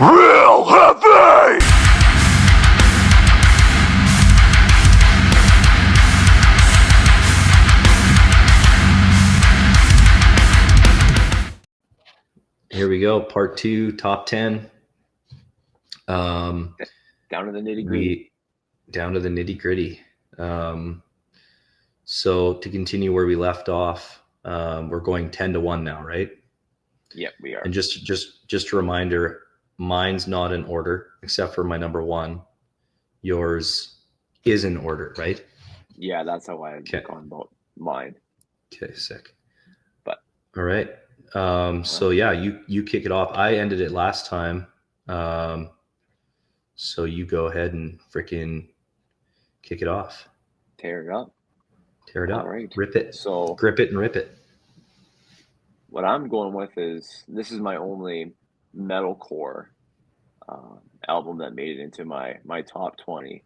Real heavy! Here we go, part 2, top 10. Down to the nitty gritty. Down to the nitty gritty. So to continue where we left off, we're going 10-1 now, right? Yep, we are. And just a reminder, mine's not in order except for my number 1. Yours is in order, right? Yeah, that's how I gone about mine. Okay, sick. But all right. So yeah, you kick it off. I ended it last time. So you go ahead and freaking kick it off. Tear it up. Tear it up. Right. Rip it. So grip it and rip it. What I'm going with is, this is my only metalcore album that made it into my top 20.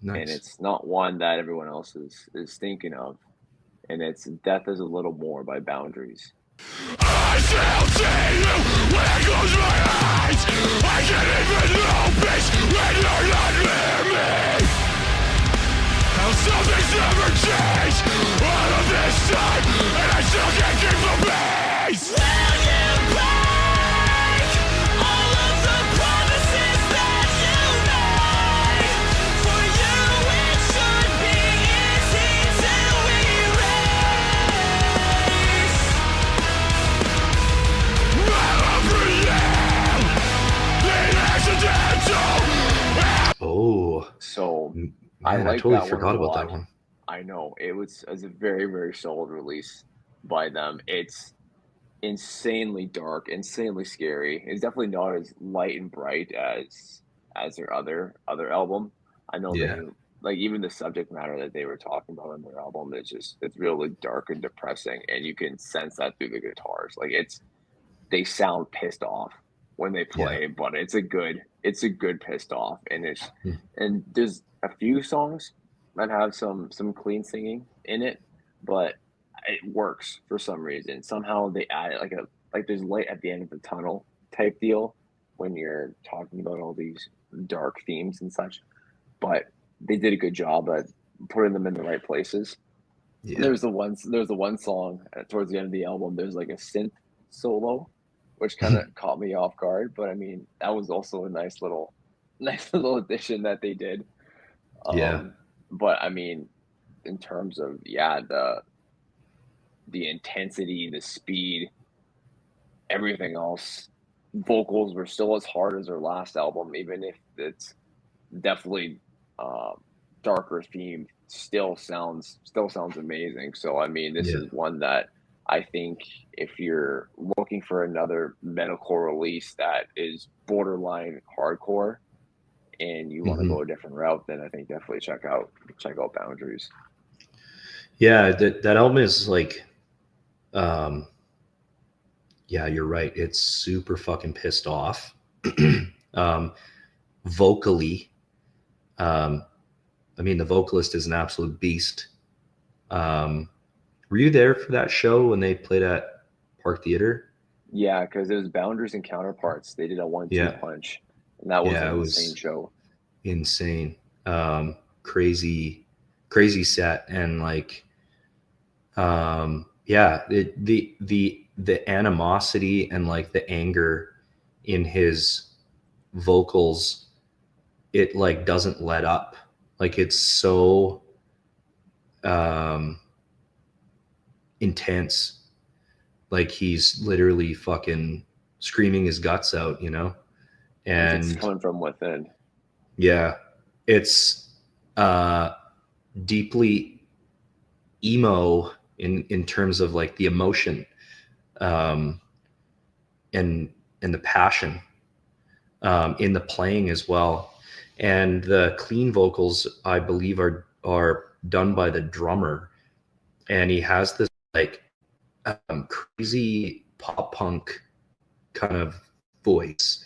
Nice. And it's not one that everyone else is thinking of. And it's Death is a Little More by Boundaries. I still see you when I close my eyes. I can't even notice when you're not near me. How something's never changed all of this time, and I still can't keep the peace. Will you break all of the promises that you made? For you it should be easy to erase. Oh, so man, I totally forgot about that one. I know, it was a very, very solid release by them. It's insanely dark, insanely scary. It's definitely not as light and bright as their other album. I know they, like, even the subject matter that they were talking about in their album, it's really dark and depressing, and you can sense that through the guitars. Like, they sound pissed off when they play, but it's a good pissed off, and and there's a few songs that have some clean singing in it, but it works for some reason. Somehow they add like there's light at the end of the tunnel type deal when you're talking about all these dark themes and such. But they did a good job at putting them in the right places. Yeah. There's the one song towards the end of the album. There's like a synth solo, which kind of caught me off guard. But I mean, that was also a nice little addition that they did. But I mean, in terms of the intensity, the speed, everything else, vocals were still as hard as their last album, even if it's definitely darker themed. Still sounds amazing. So I mean, this is one that I think if you're looking for another metalcore release that is borderline hardcore and you want to go a different route, then I think definitely check out Boundaries. Yeah, that album is like, yeah, you're right. It's super fucking pissed off. Vocally, I mean, the vocalist is an absolute beast. Were you there for that show when they played at Park Theater? Yeah, because it was Boundaries and Counterparts. They did a 1-2 punch, and that was an insane show. Insane, crazy set, and like, the animosity and like the anger in his vocals, it like doesn't let up. Like, it's so intense. Like, he's literally fucking screaming his guts out, you know? And it's coming from within. Yeah. It's deeply emo in terms of like the emotion and the passion in the playing as well. And the clean vocals, I believe, are done by the drummer, and he has this like crazy pop punk kind of voice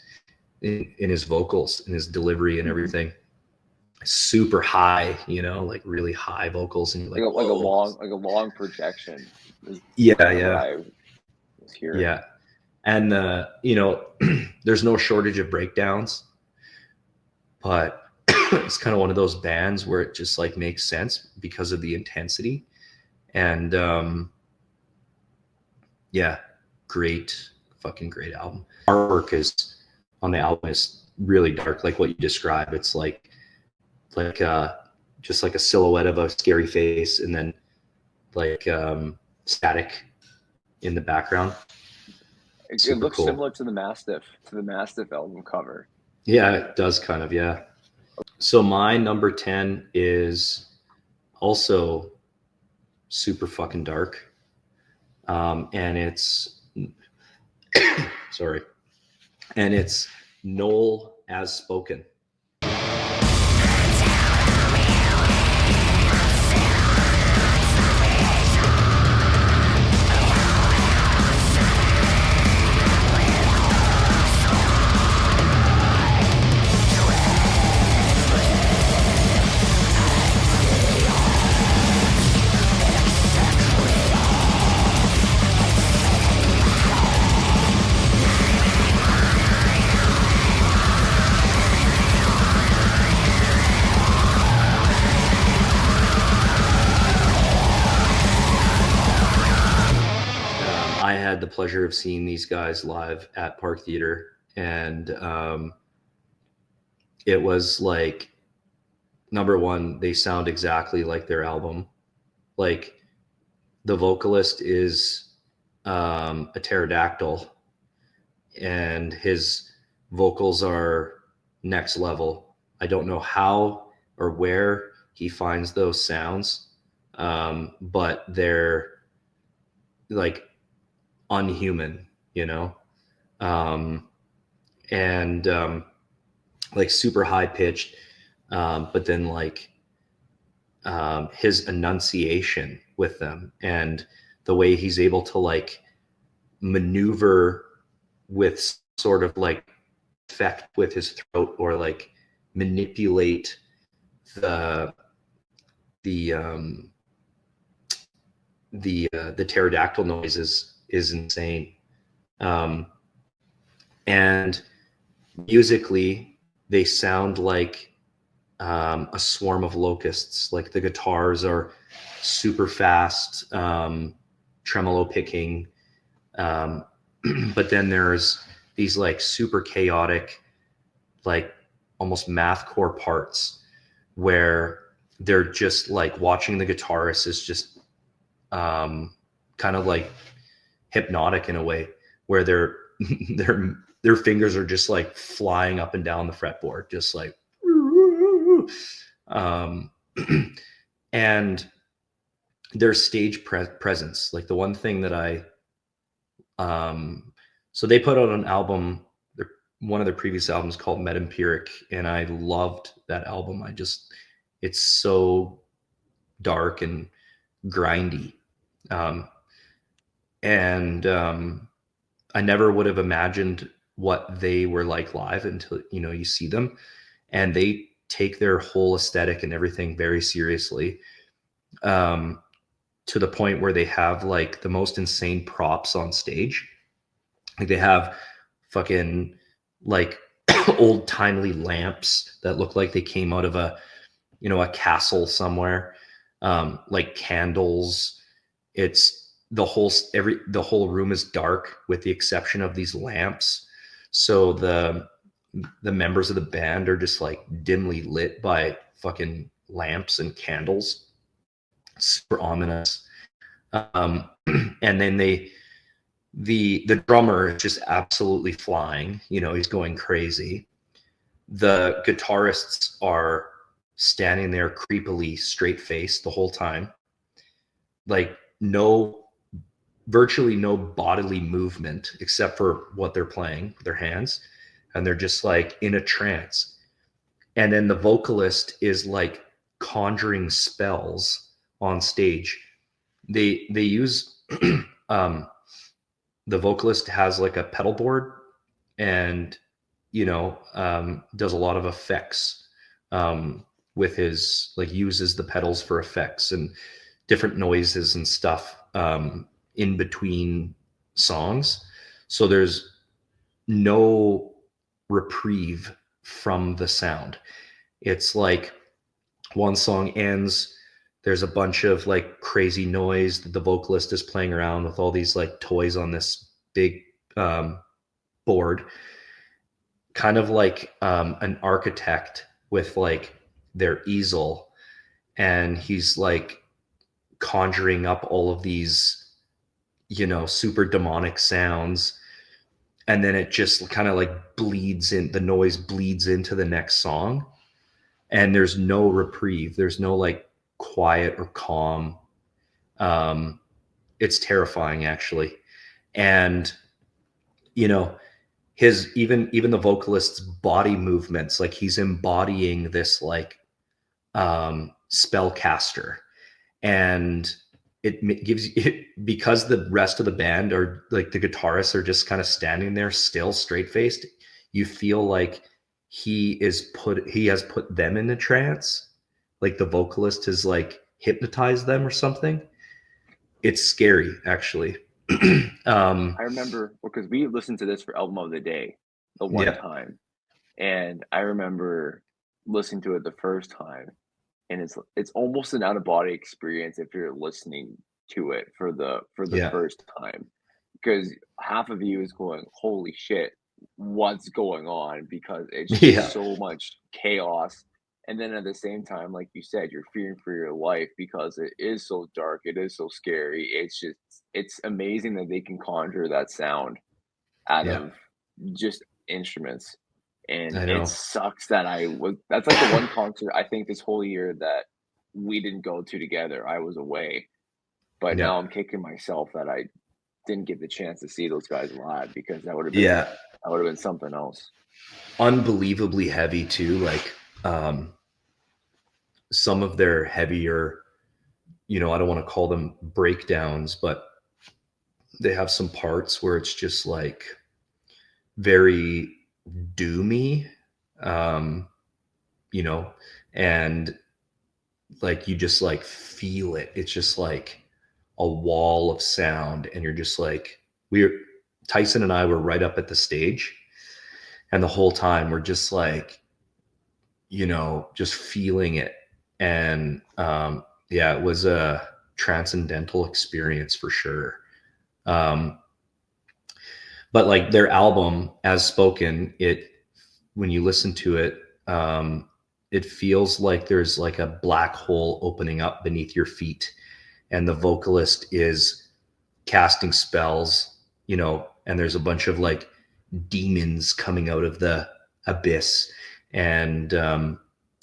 in his vocals, in his delivery and everything. Super high, you know, like really high vocals, and like a long projection. Yeah. And there's no shortage of breakdowns, but it's kind of one of those bands where it just like makes sense because of the intensity. And yeah, fucking great album. Artwork is on the album is really dark, like what you described. It's like just like a silhouette of a scary face, and then like static in the background. It Super looks cool. similar to the Mastiff album cover. Yeah, it does kind of, yeah. So my number 10 is also super fucking dark. And it's sorry. And it's Noel As Spoken. I had the pleasure of seeing these guys live at Park Theater, and it was like, number one, they sound exactly like their album. Like, the vocalist is a pterodactyl, and his vocals are next level. I don't know how or where he finds those sounds, but they're like unhuman, and like super high pitched, but then like his enunciation with them and the way he's able to like maneuver with sort of like effect with his throat, or like manipulate the pterodactyl noises is insane. And musically, they sound like a swarm of locusts. Like, the guitars are super fast, tremolo picking, but then there's these like super chaotic, like almost mathcore parts where they're just like watching the guitarist is just kind of like hypnotic in a way, where their fingers are just like flying up and down the fretboard, just like and their stage presence. Like, the one thing that so they put out an album, one of their previous albums, called Metempiric, and I loved that album. It's so dark and grindy. And I never would have imagined what they were like live until, you see them, and they take their whole aesthetic and everything very seriously, to the point where they have like the most insane props on stage. Like, they have fucking like old timely lamps that look like they came out of a castle somewhere, like candles. It's the whole room is dark with the exception of these lamps. So the members of the band are just like dimly lit by fucking lamps and candles. Super ominous. And then the drummer is just absolutely flying. He's going crazy. The guitarists are standing there creepily straight faced the whole time. Like, virtually no bodily movement except for what they're playing with their hands. And they're just like in a trance. And then the vocalist is like conjuring spells on stage. They use the vocalist has like a pedal board, and does a lot of effects with his, like, uses the pedals for effects and different noises and stuff in between songs. So there's no reprieve from the sound. It's like one song ends, there's a bunch of like crazy noise that the vocalist is playing around with all these like toys on this big board, kind of like an architect with like their easel, and he's like conjuring up all of these, you know, super demonic sounds, and then it just kind of like bleeds in, the noise bleeds into the next song, and there's no reprieve, there's no like quiet or calm. It's terrifying actually. And you know, his even the vocalist's body movements, like he's embodying this like spellcaster, and gives it, because the rest of the band are like, the guitarists are just kind of standing there still straight faced, you feel like he has put them in a trance, like the vocalist has like hypnotized them or something. It's scary actually. I remember because we listened to this for album of the day the one Yeah. time, and I remember listening to it the first time, and it's almost an out of body experience if you're listening to it for the Yeah. first time, because half of you is going, "Holy shit, what's going on?" Because it's Yeah. just so much chaos. And then at the same time, like you said, you're fearing for your life because it is so dark, it is so scary. It's amazing that they can conjure that sound out Yeah. of just instruments. And I it know. sucks that that's like the one concert I think this whole year that we didn't go to together. I was away. But Yeah. now I'm kicking myself that I didn't get the chance to see those guys live, because Yeah. that would have been something else. Unbelievably heavy too. Like some of their heavier, you know, I don't want to call them breakdowns, but they have some parts where it's just like very doomy, um, you know, and like you just like feel it. It's just like a wall of sound, and you're just like, we're Tyson and I were right up at the stage, and the whole time we're just like, you know, just feeling it. And yeah, it was a transcendental experience for sure. Um, but like their album, as spoken, it, when you listen to it, it feels like there's like a black hole opening up beneath your feet, and the vocalist is casting spells, you know, and there's a bunch of like demons coming out of the abyss, and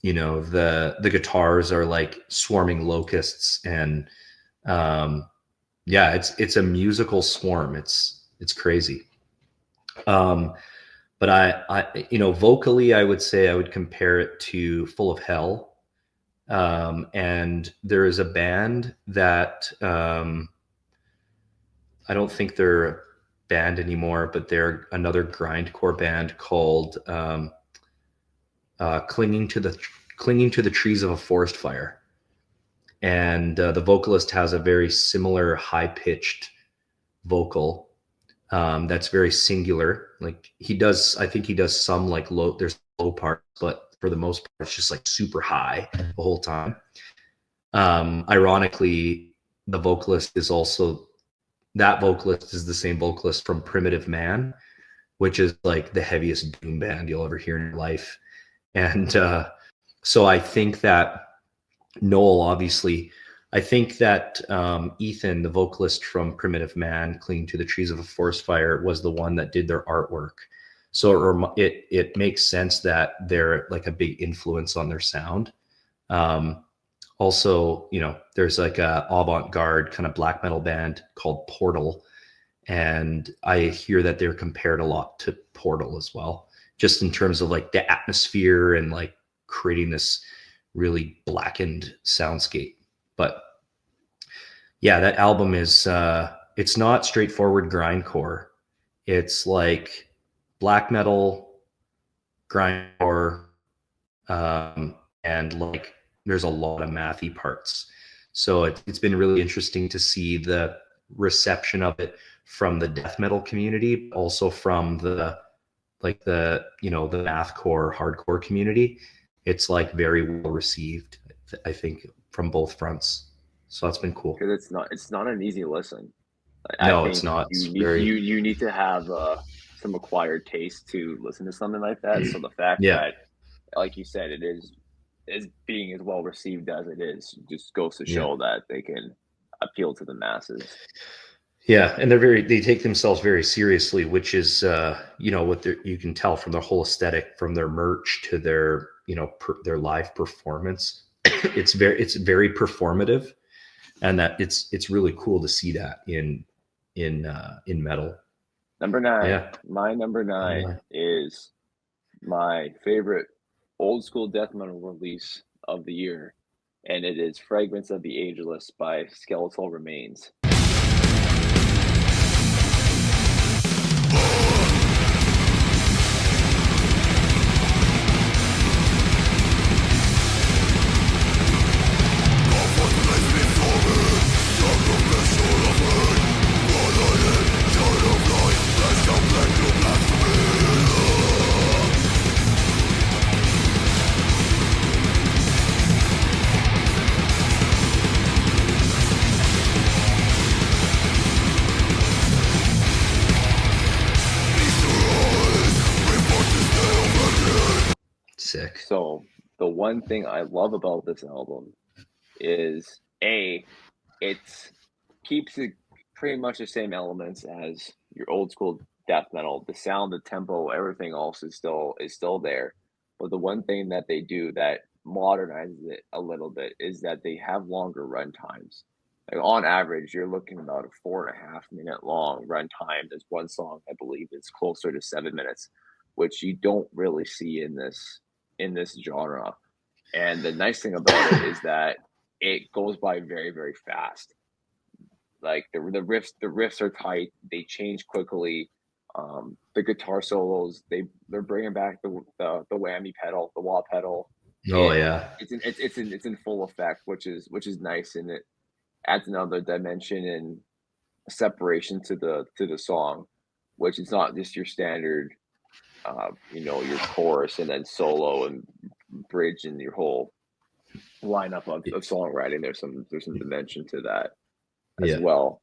you know, the guitars are like swarming locusts, and yeah, it's a musical swarm. It's crazy. um but I you know, vocally I would say I would compare it to Full of Hell. And there is a band that I don't think they're a band anymore, but they're another grindcore band called clinging to the trees of a forest fire. And the vocalist has a very similar high pitched vocal, that's very singular. Like he does, I think he does some like low, there's low parts, but for the most part, it's just like super high the whole time. Ironically, the vocalist is also, that vocalist is the same vocalist from Primitive Man, which is like the heaviest doom band you'll ever hear in your life. And so I think that Noel, obviously, I think that Ethan, the vocalist from Primitive Man, Clinging to the Trees of a Forest Fire, was the one that did their artwork. So it makes sense that they're like a big influence on their sound. Also, you know, there's like a avant-garde kind of black metal band called Portal, and I hear that they're compared a lot to Portal as well, just in terms of like the atmosphere and like creating this really blackened soundscape. But yeah, that album is it's not straightforward grindcore. It's like black metal, grindcore, and like there's a lot of mathy parts. So it's been really interesting to see the reception of it from the death metal community, but also from the the mathcore, hardcore community. It's like very well received, I think, from both fronts. So that's been cool. Because it's not an easy listen. No, I it's think not. It's very you need to have some acquired taste to listen to something like that. So the fact yeah. that, like you said, it is being as well received as it is just goes to Yeah. show that they can appeal to the masses. Yeah, and they take themselves very seriously, which is what you can tell from their whole aesthetic, from their merch to their their live performance. It's very performative, and that it's really cool to see that in metal. Number 9. Yeah. My number 9 is my favorite old school death metal release of the year, and it is Fragments of the Ageless by Skeletal Remains. Sick. So the one thing I love about this album is it keeps it pretty much the same elements as your old school death metal. The sound, the tempo, everything else is still there. But the one thing that they do that modernizes it a little bit is that they have longer run times. Like on average, you're looking about a 4.5 minute long run time. There's one song I believe is closer to 7 minutes, which you don't really see in this genre. And the nice thing about it is that it goes by very, very fast. Like the riffs are tight. They change quickly. The guitar solos, they're bringing back the whammy pedal, the wah pedal. Oh yeah, It's in full effect, which is nice, and it adds another dimension and separation to the song, which is not just your standard, your chorus and then solo and bridge and your whole lineup of songwriting. There's some dimension to that as well.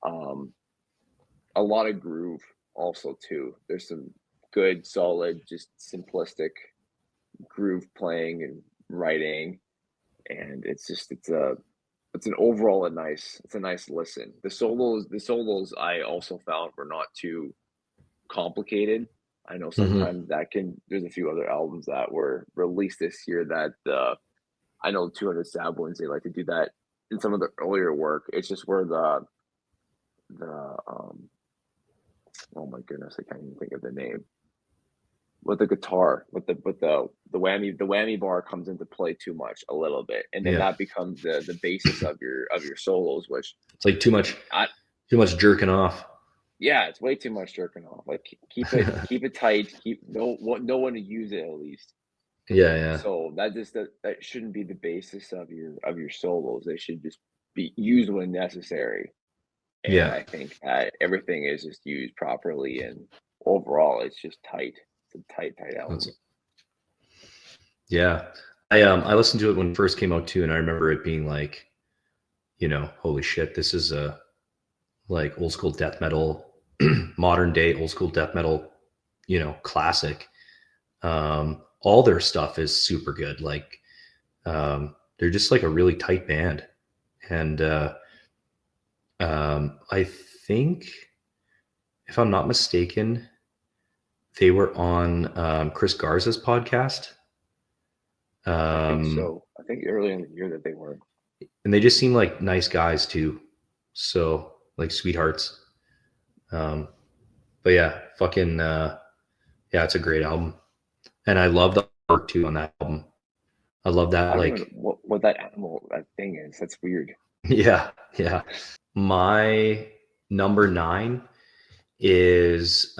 A lot of groove also too. There's some good, solid, just simplistic groove playing and writing, and it's an overall a nice listen. The solos I also found were not too complicated. I know sometimes there's a few other albums that were released this year that I know 200 Sad Ones, they like to do that in some of the earlier work. It's just where the oh my goodness, I can't even think of the name. With the guitar, with the whammy bar comes into play too much a little bit, and then that becomes the basis of your solos, which it's like too much jerking off. Yeah, it's way too much jerking off. Like keep it tight. No one to use it at least. Yeah. So that shouldn't be the basis of your solos. They should just be used when necessary. And I think that everything is just used properly, and overall, it's just tight. It's a tight album. Yeah, I listened to it when it first came out too, and I remember it being like, holy shit, this is a like old school death metal, modern day old school death metal, classic. All their stuff is super good. Like, they're just like a really tight band, and I think, if I'm not mistaken, they were on Chris Garza's podcast. I think so. I think early in the year that they were. And they just seem like nice guys too. So like sweethearts. But yeah, it's a great album. And I love the art too on that album. I love that. I don't know what that thing is. That's weird. Yeah. My number 9 is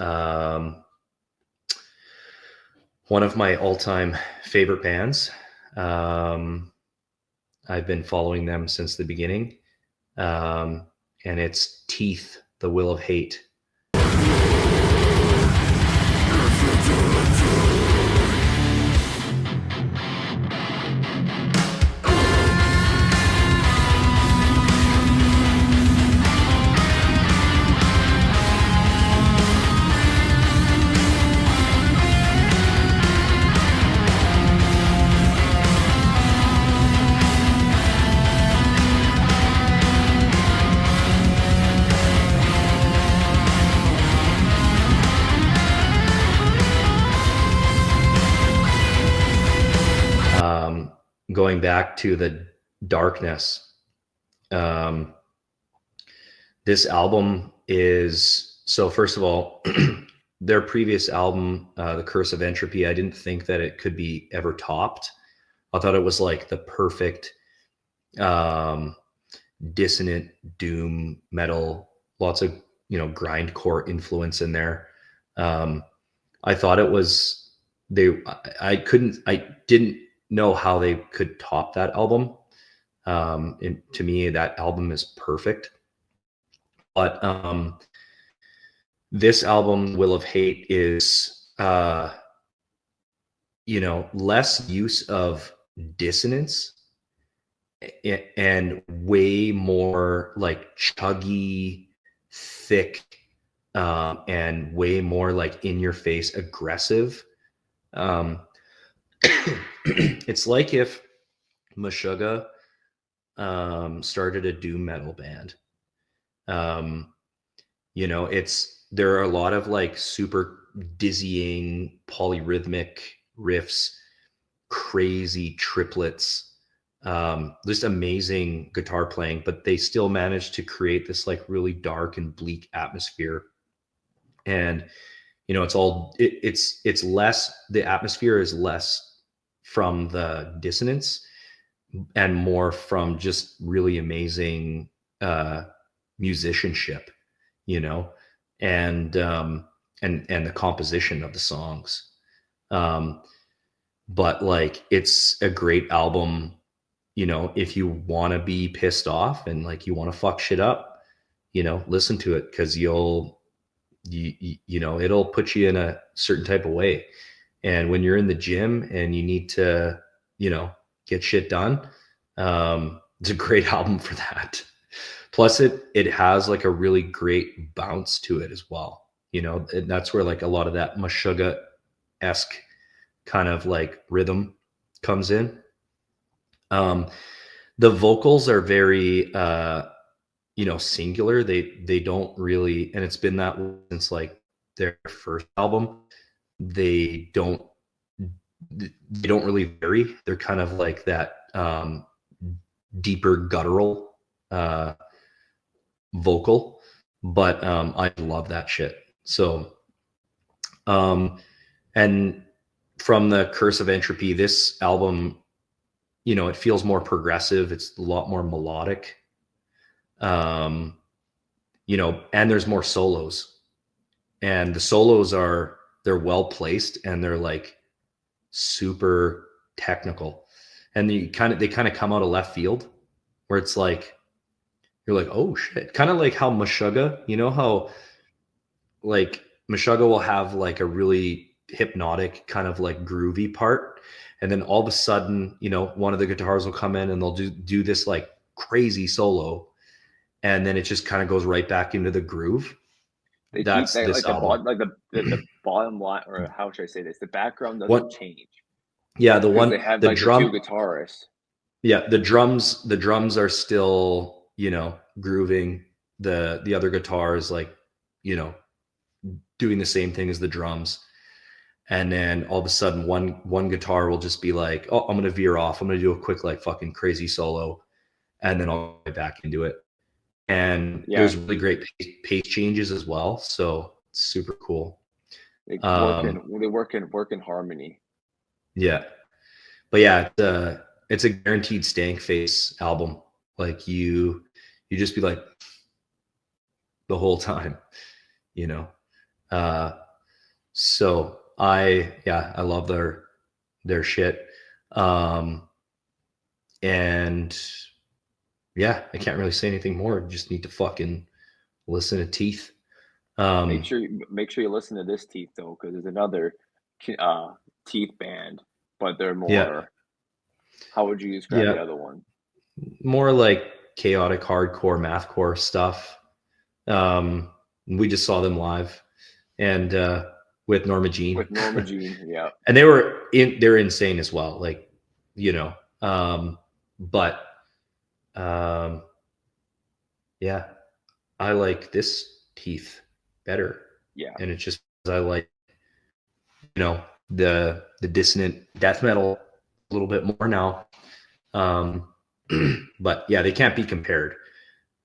one of my all-time favorite bands. I've been following them since the beginning. And it's Teeth The Will of Hate. Going back to the darkness, this album is, so first of all, their previous album, The Curse of Entropy, I didn't think that it could be ever topped. I thought it was like the perfect dissonant doom metal, lots of, grindcore influence in there. I thought it was, I didn't know how they could top that album. And to me, that album is perfect. But this album, Will of Hate, is less use of dissonance and way more like chuggy, thick, and way more like in your face aggressive. It's like if Meshuggah started a doom metal band. There are a lot of like super dizzying polyrhythmic riffs, crazy triplets, just amazing guitar playing, but they still managed to create this like really dark and bleak atmosphere. And it's less, the atmosphere is less from the dissonance and more from just really amazing musicianship, and the composition of the songs. But like, it's a great album, if you want to be pissed off and like you want to fuck shit up, listen to it, because it'll put you in a certain type of way. And when you're in the gym and you need to, get shit done, it's a great album for that. Plus it has like a really great bounce to it as well. And that's where like a lot of that Meshuggah-esque kind of like rhythm comes in. The vocals are very, singular. They don't really, and it's been that way since like their first album. They don't really vary. They're kind of like that deeper guttural vocal, but I love that shit. So and from The Curse of Entropy, this album, it feels more progressive. It's a lot more melodic. And there's more solos, and the solos they're well placed, and they're like super technical, and they kind of come out of left field, where it's like, you're like, oh shit. Kind of like how Meshuggah, how like Meshuggah will have like a really hypnotic kind of like groovy part, and then all of a sudden, one of the guitars will come in and they'll do this like crazy solo, and then it just kind of goes right back into the groove. They That's keep that, this like album. the bottom line, or how should I say this? The background doesn't change. Yeah, Because they have the like drum, the two guitarists. Yeah, the drums are still, grooving. The other guitar is like, doing the same thing as the drums. And then all of a sudden one guitar will just be like, oh, I'm gonna veer off. I'm gonna do a quick like fucking crazy solo, and then I'll get back into it. And there's really great pace changes as well. So it's super cool. They work in harmony. Yeah. But yeah, it's a guaranteed stank face album. Like you just be like the whole time, so I love their shit. And yeah, I can't really say anything more. You just need to fucking listen to Teeth. Make sure you listen to this Teeth though, because there's another Teeth band, but they're Yeah, more. How would you describe the yeah, other one? more like chaotic hardcore, mathcore stuff. We just saw them live, and with Norma Jean, With Norma Jean, yeah. and they're insane as well. Like, you know, but um, yeah, I like this Teeth better, Yeah. and it's just I like, you know, the dissonant death metal a little bit more now. Um, but yeah, they can't be compared.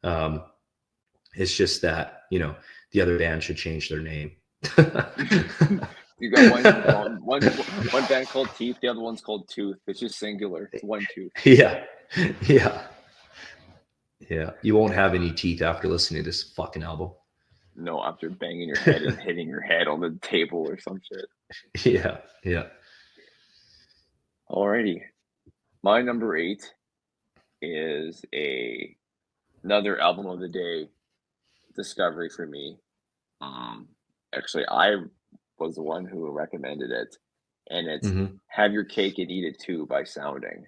Um, it's just that, you know, the other band should change their name. You got one band called Teeth, the other one's called Tooth. It's just singular. It's one tooth. Yeah, yeah, yeah. You won't have any teeth after listening to this fucking album. No, after banging your head and hitting your head on the table or some shit. Yeah, yeah. Alrighty. My number 8 is another album of the day discovery for me. Actually, I was the one who recommended it, and it's Mm-hmm. "Have Your Cake and Eat It Too" by Sounding.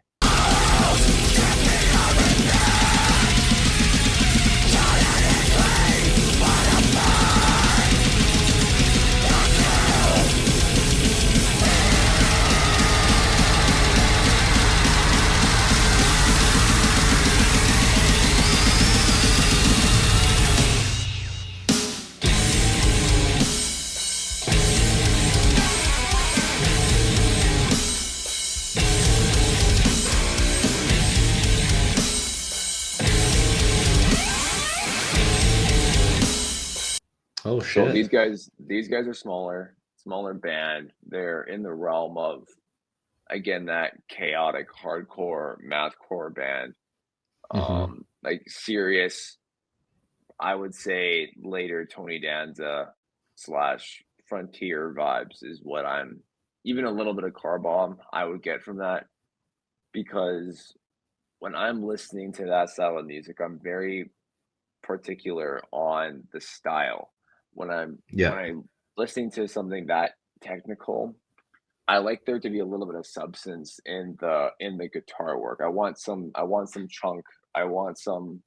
Oh So shit. these guys are smaller band. They're in the realm of, again, that chaotic hardcore mathcore band. Mm-hmm. Like serious, I would say later Tony Danza / Frontier vibes is what I'm, even a little bit of Car Bomb I would get from that, because when I'm listening to that style of music, I'm very particular on the style. When Yeah, I'm listening to something that technical, I like there to be a little bit of substance in the guitar work. I want some chunk. I want some,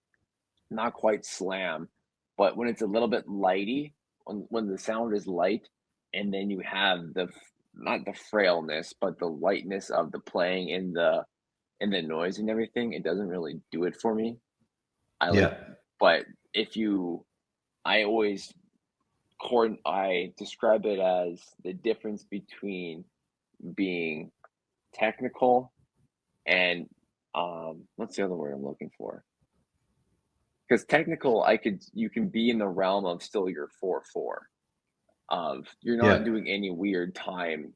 not quite slam, but when it's a little bit lighty, when the sound is light, and then you have not the frailness, but the lightness of the playing in the noise and everything, it doesn't really do it for me. I like, yeah, but if you, I always I describe it as the difference between being technical and what's the other word I'm looking for? Because technical, you can be in the realm of still your 4/4 of you're not yeah, doing any weird time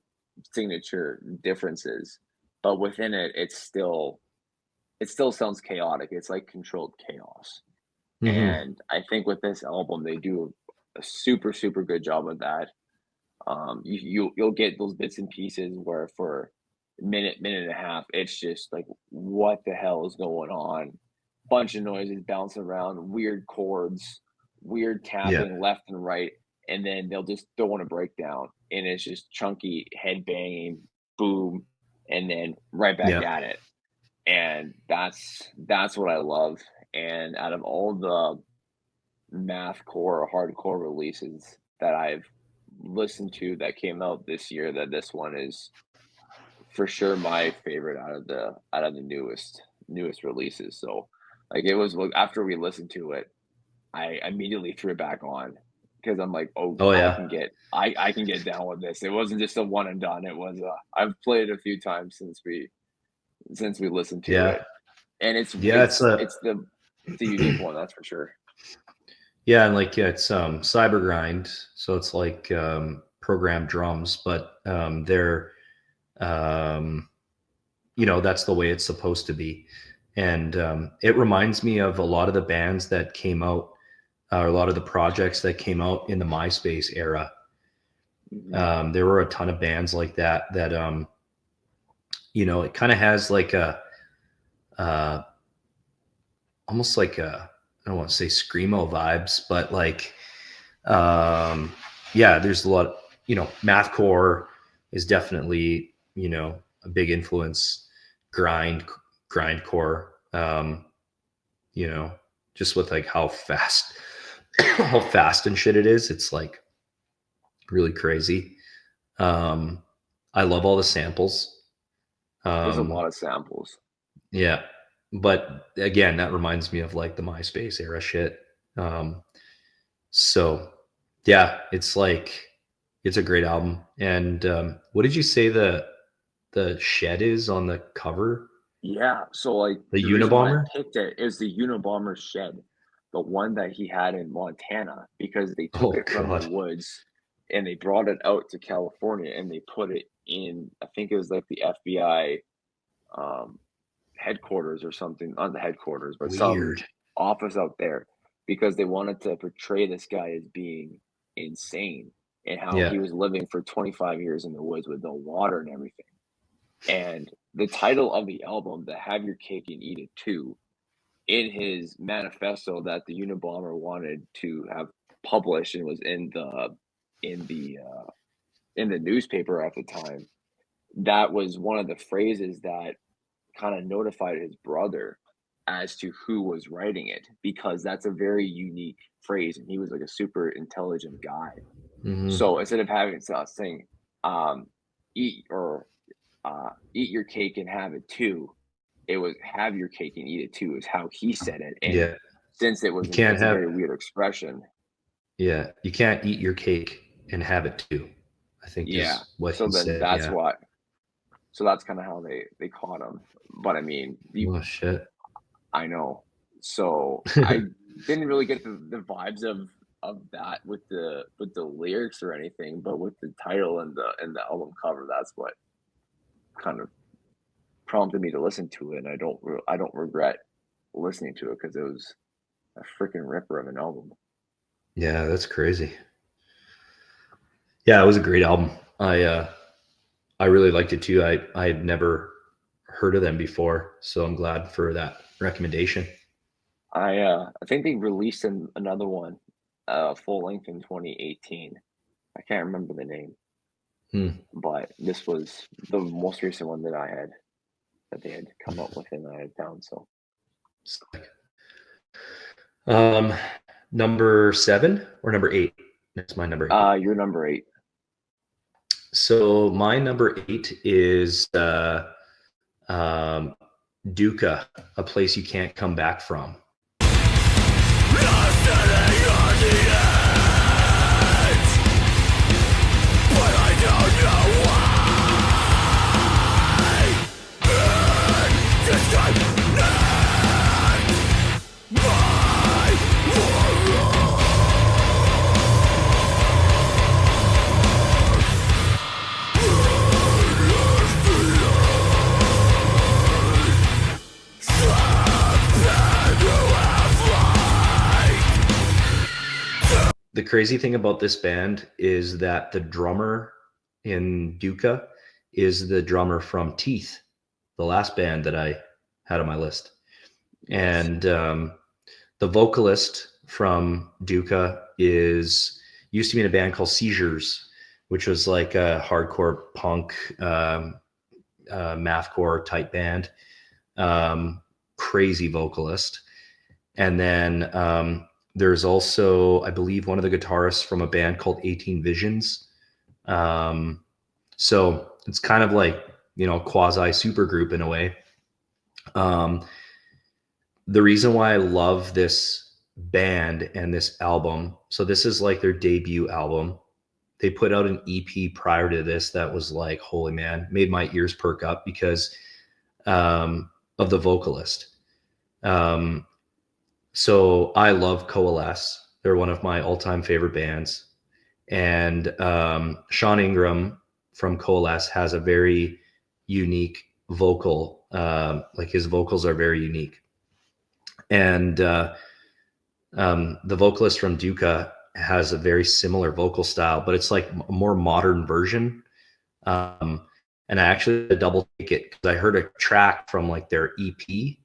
signature differences, but within it, it still sounds chaotic. It's like controlled chaos. mm-hmm. And I think with this album, they do a super good job of that. You'll get those bits and pieces where for a minute and a half, it's just like, what the hell is going on? Bunch of noises bouncing around, weird chords, weird Yeah, tapping left and right, and then they'll just throw in a breakdown, and it's just chunky head banging, boom, and then right back yeah, at it. And that's what I love. And out of all the mathcore or hardcore releases that I've listened to that came out this year, that this one is for sure my favorite out of the newest releases. So like it was, after we listened to it, I immediately threw it back on because I'm like, oh, oh yeah, I can get down with this. It wasn't just a one and done. It was I've played it a few times since we listened to yeah, it, and yeah. It's a it's a unique one, that's for sure. yeah, and like, yeah, it's cyber grind, so it's like programmed drums, but they're you know, that's the way it's supposed to be. And it reminds me of a lot of the bands that came out, or a lot of the projects that came out in the MySpace era. There were a ton of bands like that you know, it kind of has like a almost like I don't want to say screamo vibes, but like, yeah, there's a lot, mathcore is definitely, a big influence, grindcore, just with like how fast, how fast and shit it is. It's like really crazy. I love all the samples. There's a lot of samples. Yeah. But again, that reminds me of like the MySpace era shit. So yeah, it's like, it's a great album. And what did you say the shed is on the cover? Yeah, so like The the reason why I Unabomber? picked it is the Unabomber shed, the one that he had in Montana, because they took Oh it from the God. woods and they brought it out to California and they put it in, I think it was like the FBI um, headquarters or something, not the headquarters, but some Weird. office out there, because they wanted to portray this guy as being insane and how Yeah. he was living for 25 years in the woods with no water and everything. And the title of the album, the Have Your Cake and Eat It Too, in his manifesto that the Unabomber wanted to have published and was in the in the newspaper at the time, that was one of the phrases that kind of notified his brother as to who was writing it, because that's a very unique phrase and he was like a super intelligent guy. Mm-hmm. So instead of having saying eat or eat your cake and have it too, it was have your cake and eat it too is how he said it. And Yeah. since You can't it's a have, very weird expression. yeah, you can't eat your cake and have it too, I think Yeah, is what so he then said. Yeah. that's kind of how they caught him. But I mean, Oh shit. I know. So I didn't really get the vibes of that with the lyrics or anything, but with the title and the album cover, that's what kind of prompted me to listen to it. And I don't regret listening to it because it was a freaking ripper of an album. Yeah, that's crazy. Yeah, it was a great album. I really liked it too. I had never heard of them before, so I'm glad for that recommendation. I think they released another one, full length in 2018. I can't remember the name, Hmm. but this was the most recent one that they had come up with and I had found. So Um, number 7 or number 8? That's my number 8. you're number 8. So my number 8 is um, Duca, A Place You Can't Come Back From. Lost in the audience, but I don't know why. And this time, not my world. The crazy thing about this band is that the drummer in Duca is the drummer from Teeth, the last band that I had on my list. Yes. And the vocalist from Duca used to be in a band called Seizures, which was like a hardcore punk, mathcore type band. Crazy vocalist. And then there's also, I believe, one of the guitarists from a band called 18 Visions. So it's kind of like, quasi super group in a way. The reason why I love this band and this album, so this is like their debut album. They put out an EP prior to this that was like, holy man, made my ears perk up because of the vocalist. So I love Coalesce. They're one of my all-time favorite bands. And Sean Ingram from Coalesce has a very unique vocal. Like his vocals are very unique. And the vocalist from Duca has a very similar vocal style, but it's like a more modern version. And I actually had to double take it because I heard a track from like their EP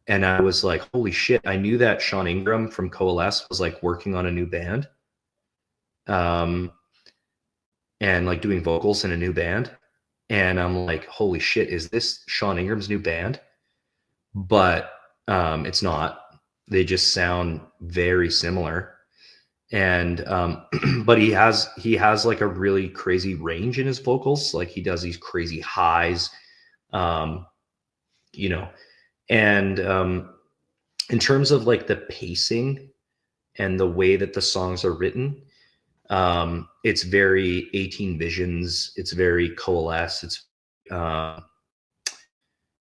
And I was like, holy shit, I knew that Sean Ingram from Coalesce was like working on a new band. And like doing vocals in a new band. And I'm like, holy shit, is this Sean Ingram's new band? But it's not. They just sound very similar. And but he has like a really crazy range in his vocals. Like he does these crazy highs, you know. And in terms of like the pacing and the way that the songs are written, it's very 18 Visions. It's very Coalesce. It's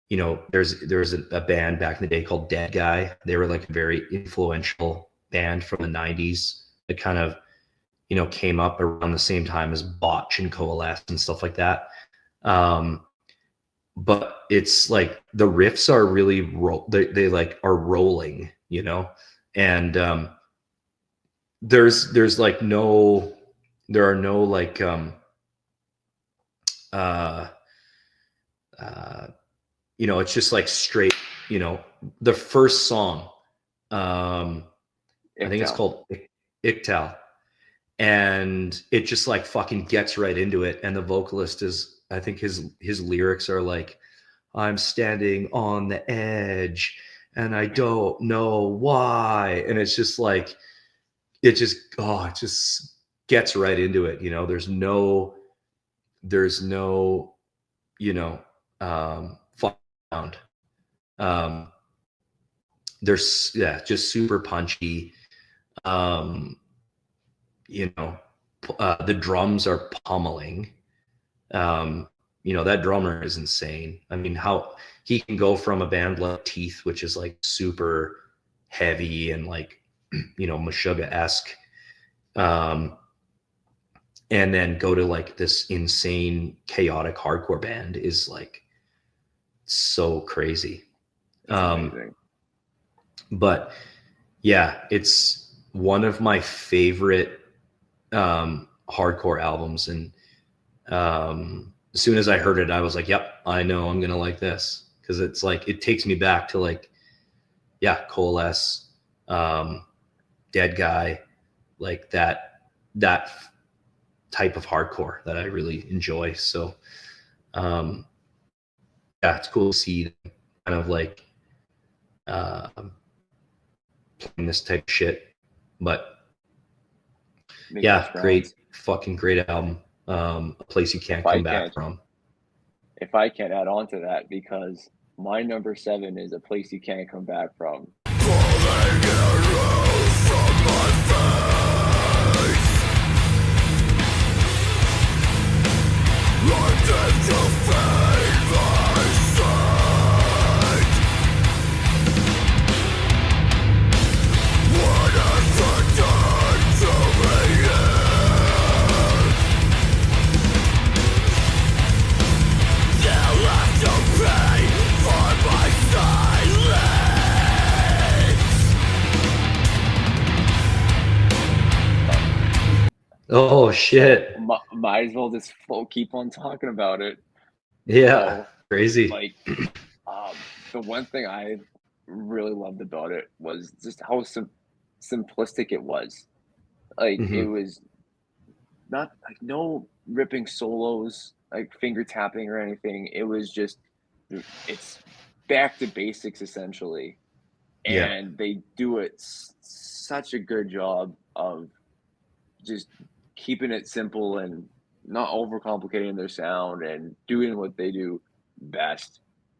there's a band back in the day called Dead Guy. They were like a very influential band from the 90s that kind of came up around the same time as Botch and Coalesce and stuff like that. But it's like the riffs are really they like are rolling, and there's like there are no like it's just like straight, the first song, I think it's called Iktal, and it just like fucking gets right into it. And the vocalist is, I think his lyrics are like, I'm standing on the edge and I don't know why. And it's just like, it just gets right into it. There's no, sound. There's just super punchy. The drums are pummeling. That drummer is insane. I mean, how he can go from a band like Teeth, which is like super heavy and like, Meshuggah-esque, and then go to like this insane chaotic hardcore band is like so crazy. But yeah, it's one of my favorite hardcore albums. And as soon as I heard it, I was like, yep, I know I'm gonna like this, because it's like it takes me back to like, Coalesce, Dead Guy, like that type of hardcore that I really enjoy. So it's cool to see them kind of like playing this type of shit. But great album. A place you can't come back from. If I can add on to that, because my number 7 is A Place You Can't Come Back From. Oh shit! Might as well just keep on talking about it. Yeah, so, crazy. Like, the one thing I really loved about it was just how simplistic it was. Like, it was not like no ripping solos, like finger tapping or anything. It was just, it's back to basics essentially, and they do it such a good job of just keeping it simple and not overcomplicating their sound and doing what they do best,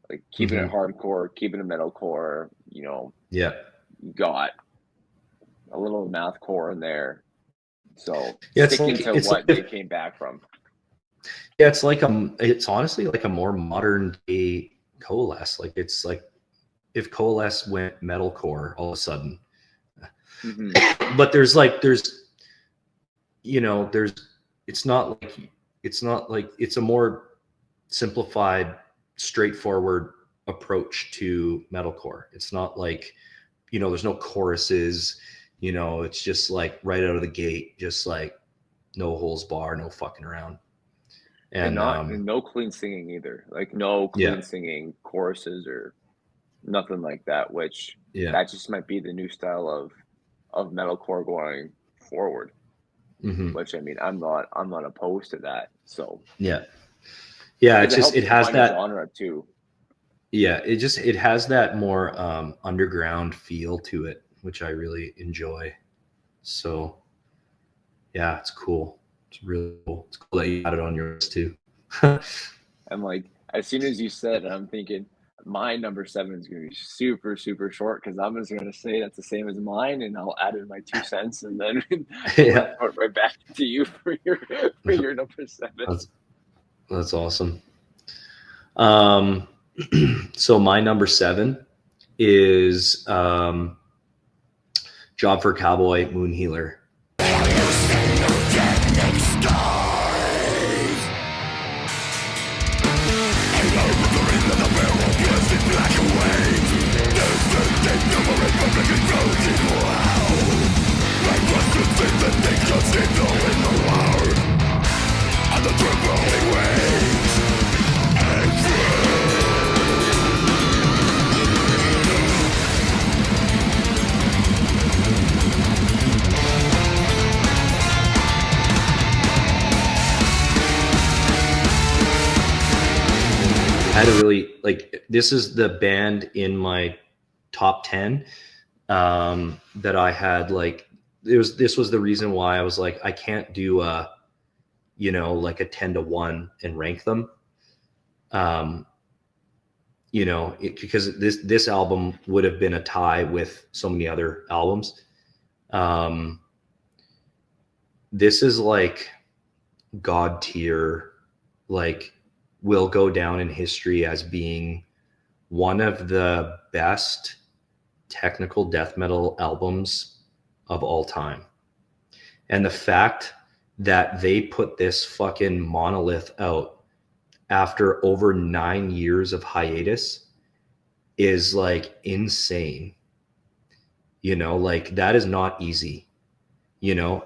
like keeping it hardcore, keeping it metalcore. You got a little mathcore in there, so sticking to what they came back from. Yeah, it's honestly like a more modern day Coalesce. Like, it's like if Coalesce went metalcore all of a sudden. But it's not like it's a more simplified, straightforward approach to metalcore. It's not like, there's no choruses, it's just like right out of the gate, just like no holds barred, no fucking around. And no clean singing either. Like no clean singing choruses or nothing like that. Which Yeah. that just might be the new style of metalcore going forward. Hmm. Which I mean, I'm not opposed to that. So Yeah. Yeah. because It's it just, helps it has define a that, genre too. yeah, it has that more underground feel to it, which I really enjoy. So yeah, it's cool. It's really cool. It's cool that you had it on your list too. I'm like, as soon as you said it, I'm thinking my number 7 is going to be super, super short because I'm just going to say that's the same as mine, and I'll add in my 2 cents, and then Yeah, throw it right back to you for your number 7. that's that's awesome. Um, so my number 7 is Job for Cowboy, Moon Healer. I had a really, like, this is the band in my top 10 that I had, like, this was the reason why I was like, I can't do a, like a 10-1 and rank them. Because this album would have been a tie with so many other albums. Um, this is like God tier, like, will go down in history as being one of the best technical death metal albums of all time. And the fact that they put this fucking monolith out after over 9 years of hiatus is like insane. Like, that is not easy.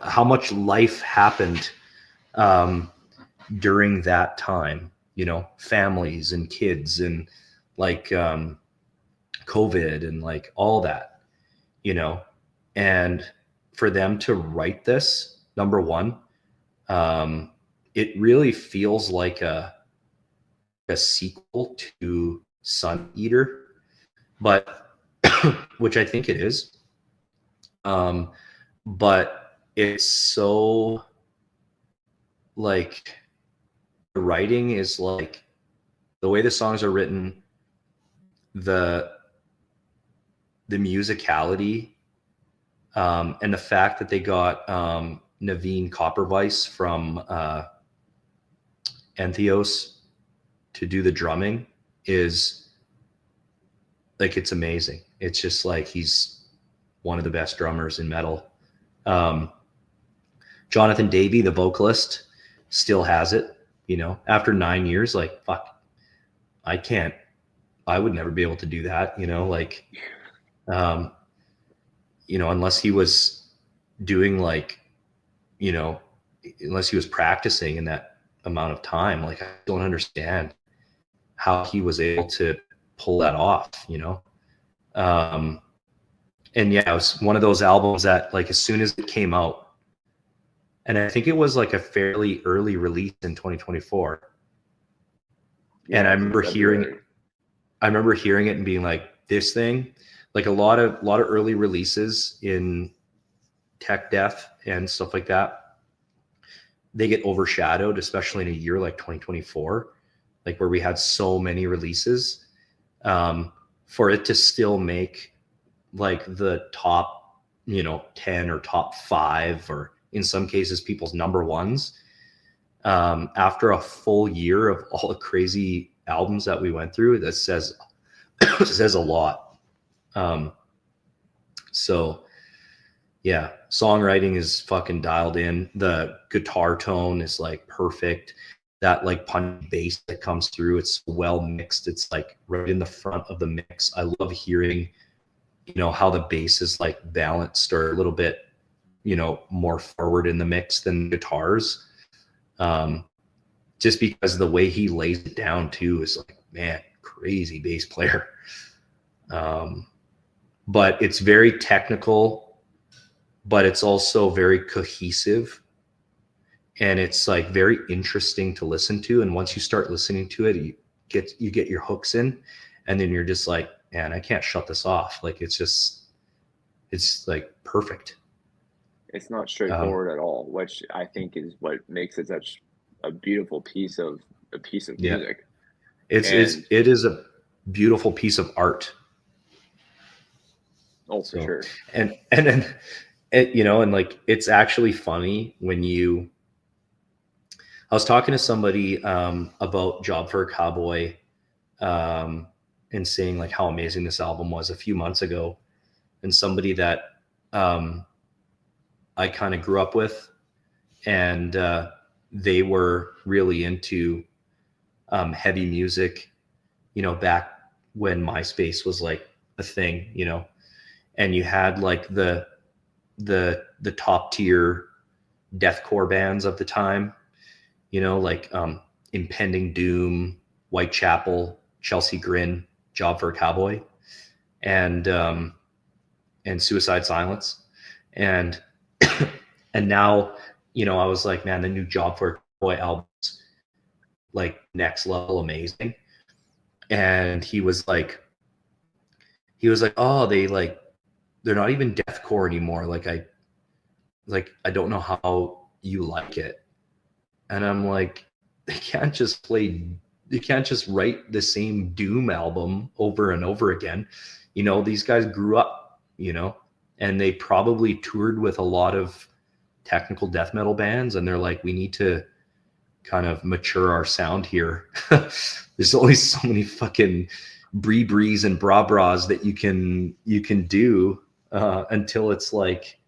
How much life happened during that time, families and kids and like COVID and like all that, and for them to write this, number one, it really feels like a sequel to Sun Eater, but which I think it is. But it's so, like, the writing is like, the way the songs are written, the musicality, and the fact that they got Naveen Coppervice from Entheos to do the drumming is like, it's amazing. It's just like, he's one of the best drummers in metal. Jonathan Davey, the vocalist, still has it, after 9 years. Like, fuck, I would never be able to do that, like, unless he was doing, like, unless he was practicing in that amount of time. Like, I don't understand how he was able to pull that off, and yeah, it was one of those albums that, like, as soon as it came out, and I think it was like a fairly early release in 2024. Yeah, and I remember hearing it and being like, this thing, like, a lot of early releases in tech death and stuff like that, they get overshadowed, especially in a year like 2024, like, where we had so many releases. For it to still make, like, the top, 10 or top 5, or in some cases people's number ones, after a full year of all the crazy albums that we went through, that says says a lot. So yeah, songwriting is fucking dialed in. The guitar tone is like perfect. That, like, punch bass that comes through, it's well mixed. It's like right in the front of the mix. I love hearing, how the bass is like balanced or a little bit, more forward in the mix than guitars. Just because the way he lays it down too is like, man, crazy bass player. But it's very technical, but it's also very cohesive, and it's like very interesting to listen to. And once you start listening to it, you get your hooks in, and then you're just like, man, I can't shut this off. Like it's like perfect. It's not straightforward at all, which I think is what makes it such a beautiful piece of Yeah. music. It is a beautiful piece of art. Oh, for sure. And then and like it's actually funny when I was talking to somebody about Job for a Cowboy, and saying like how amazing this album was a few months ago, and somebody that I kind of grew up with, and they were really into heavy music, back when MySpace was like a thing, and you had like the top tier deathcore bands of the time, like Impending Doom, Whitechapel, Chelsea Grin, Job for a Cowboy, and Suicide Silence, and and now I was like, man, the new Job for a Cowboy album's like next level amazing. And he was like, oh, they're not even deathcore anymore. Like I don't know how you like it. And I'm like, they can't just write the same Doom album over and over again. These guys grew up, and they probably toured with a lot of technical death metal bands, and they're like, we need to kind of mature our sound here. There's only so many fucking brees and bras that you can do until it's like,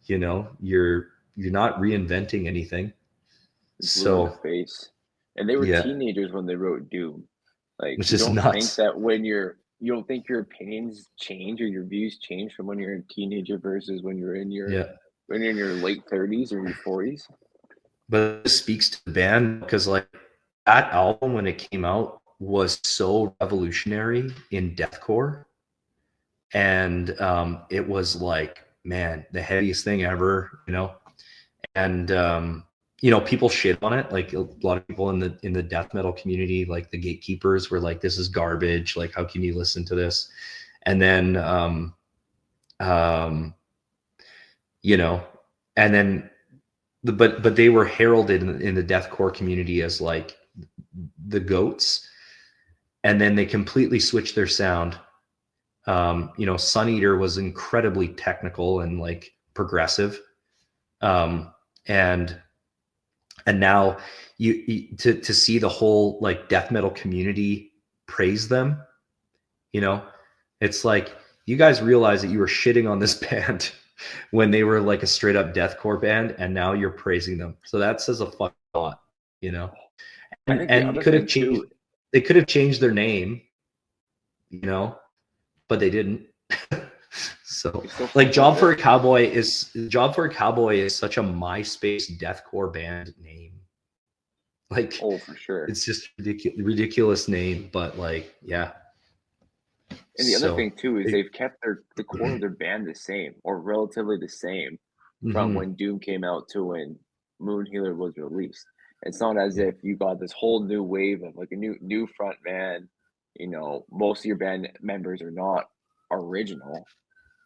you're not reinventing anything. So face. And they were teenagers when they wrote Doom. Like, which you is don't nuts. think that you don't think your opinions change or your views change from when you're a teenager versus when you're in your late 30s or your 40s. But it speaks to the band, because like that album when it came out was so revolutionary in deathcore, and it was like, man, the heaviest thing ever, and people shit on it. Like a lot of people in the death metal community, like the gatekeepers, were like, this is garbage, like how can you listen to this? And then and then but they were heralded in the deathcore community as like the goats, and then they completely switched their sound. Sun Eater was incredibly technical and like progressive, and now you to see the whole like death metal community praise them. It's like, you guys realize that you were shitting on this band when they were like a straight up deathcore band, and now you're praising them. So that says a fucking lot, and they could have changed their name, but they didn't. So like Job for a Cowboy is such a MySpace deathcore band name. Like, oh, for sure. It's just ridiculous name, but like, yeah. And the other thing too is they've kept the core of their band the same, or relatively the same, from when Doom came out to when Moon Healer was released. It's not as if you got this whole new wave of like a new front man. Most of your band members are not original.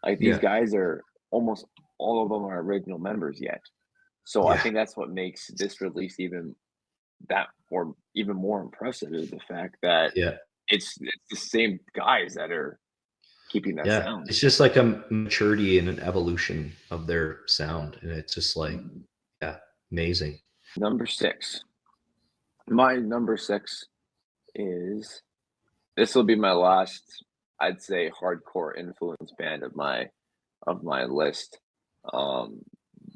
Like, these guys are almost all of them are original members yet. So I think that's what makes this release even more impressive, is the fact that it's the same guys that are keeping that sound. It's just like a maturity and an evolution of their sound, and it's just like, amazing. Number 6. My number 6 is, this will be my last, I'd say, hardcore influence band of my list.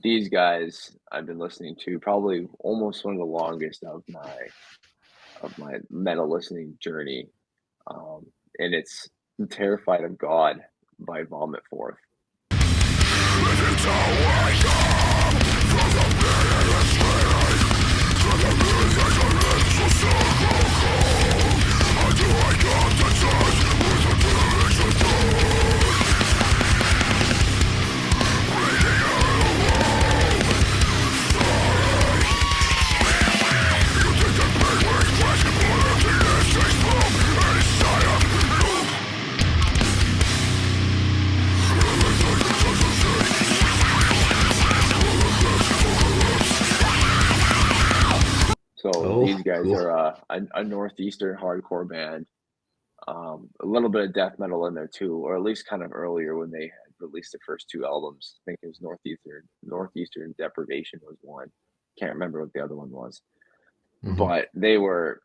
These guys I've been listening to probably almost one of the longest of my metal listening journey, and it's Terrified of God by Vomit Forth. guys Cool. are a northeastern hardcore band. A little bit of death metal in there too, or at least kind of earlier when they had released the first two albums. I think it was Northeastern Deprivation was one. Can't remember what the other one was, but they were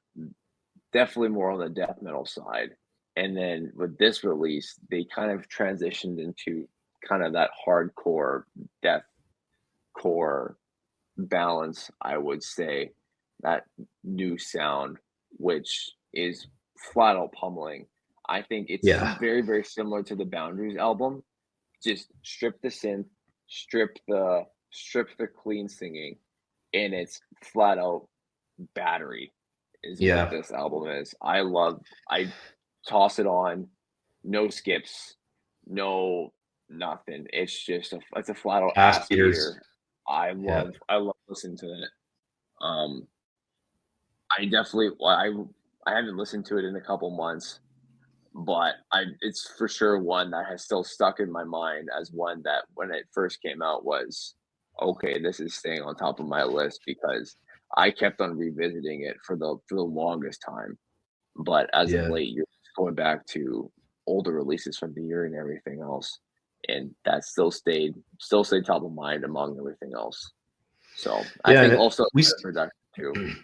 definitely more on the death metal side. And then with this release, they kind of transitioned into kind of that hardcore deathcore balance, I would say, that new sound, which is flat out pummeling. I think it's very, very similar to the Boundaries album. Just strip the synth, strip the clean singing, and it's flat out battery is what this album is. I toss it on, no skips, no nothing. It's just it's a flat out ass beater. I love listening to it. I definitely I haven't listened to it in a couple months, but it's for sure one that has still stuck in my mind as one that when it first came out was okay, this is staying on top of my list because I kept on revisiting it for the longest time. But as of late, you're going back to older releases from the year and everything else, and that still stayed top of mind among everything else. So I think also production too.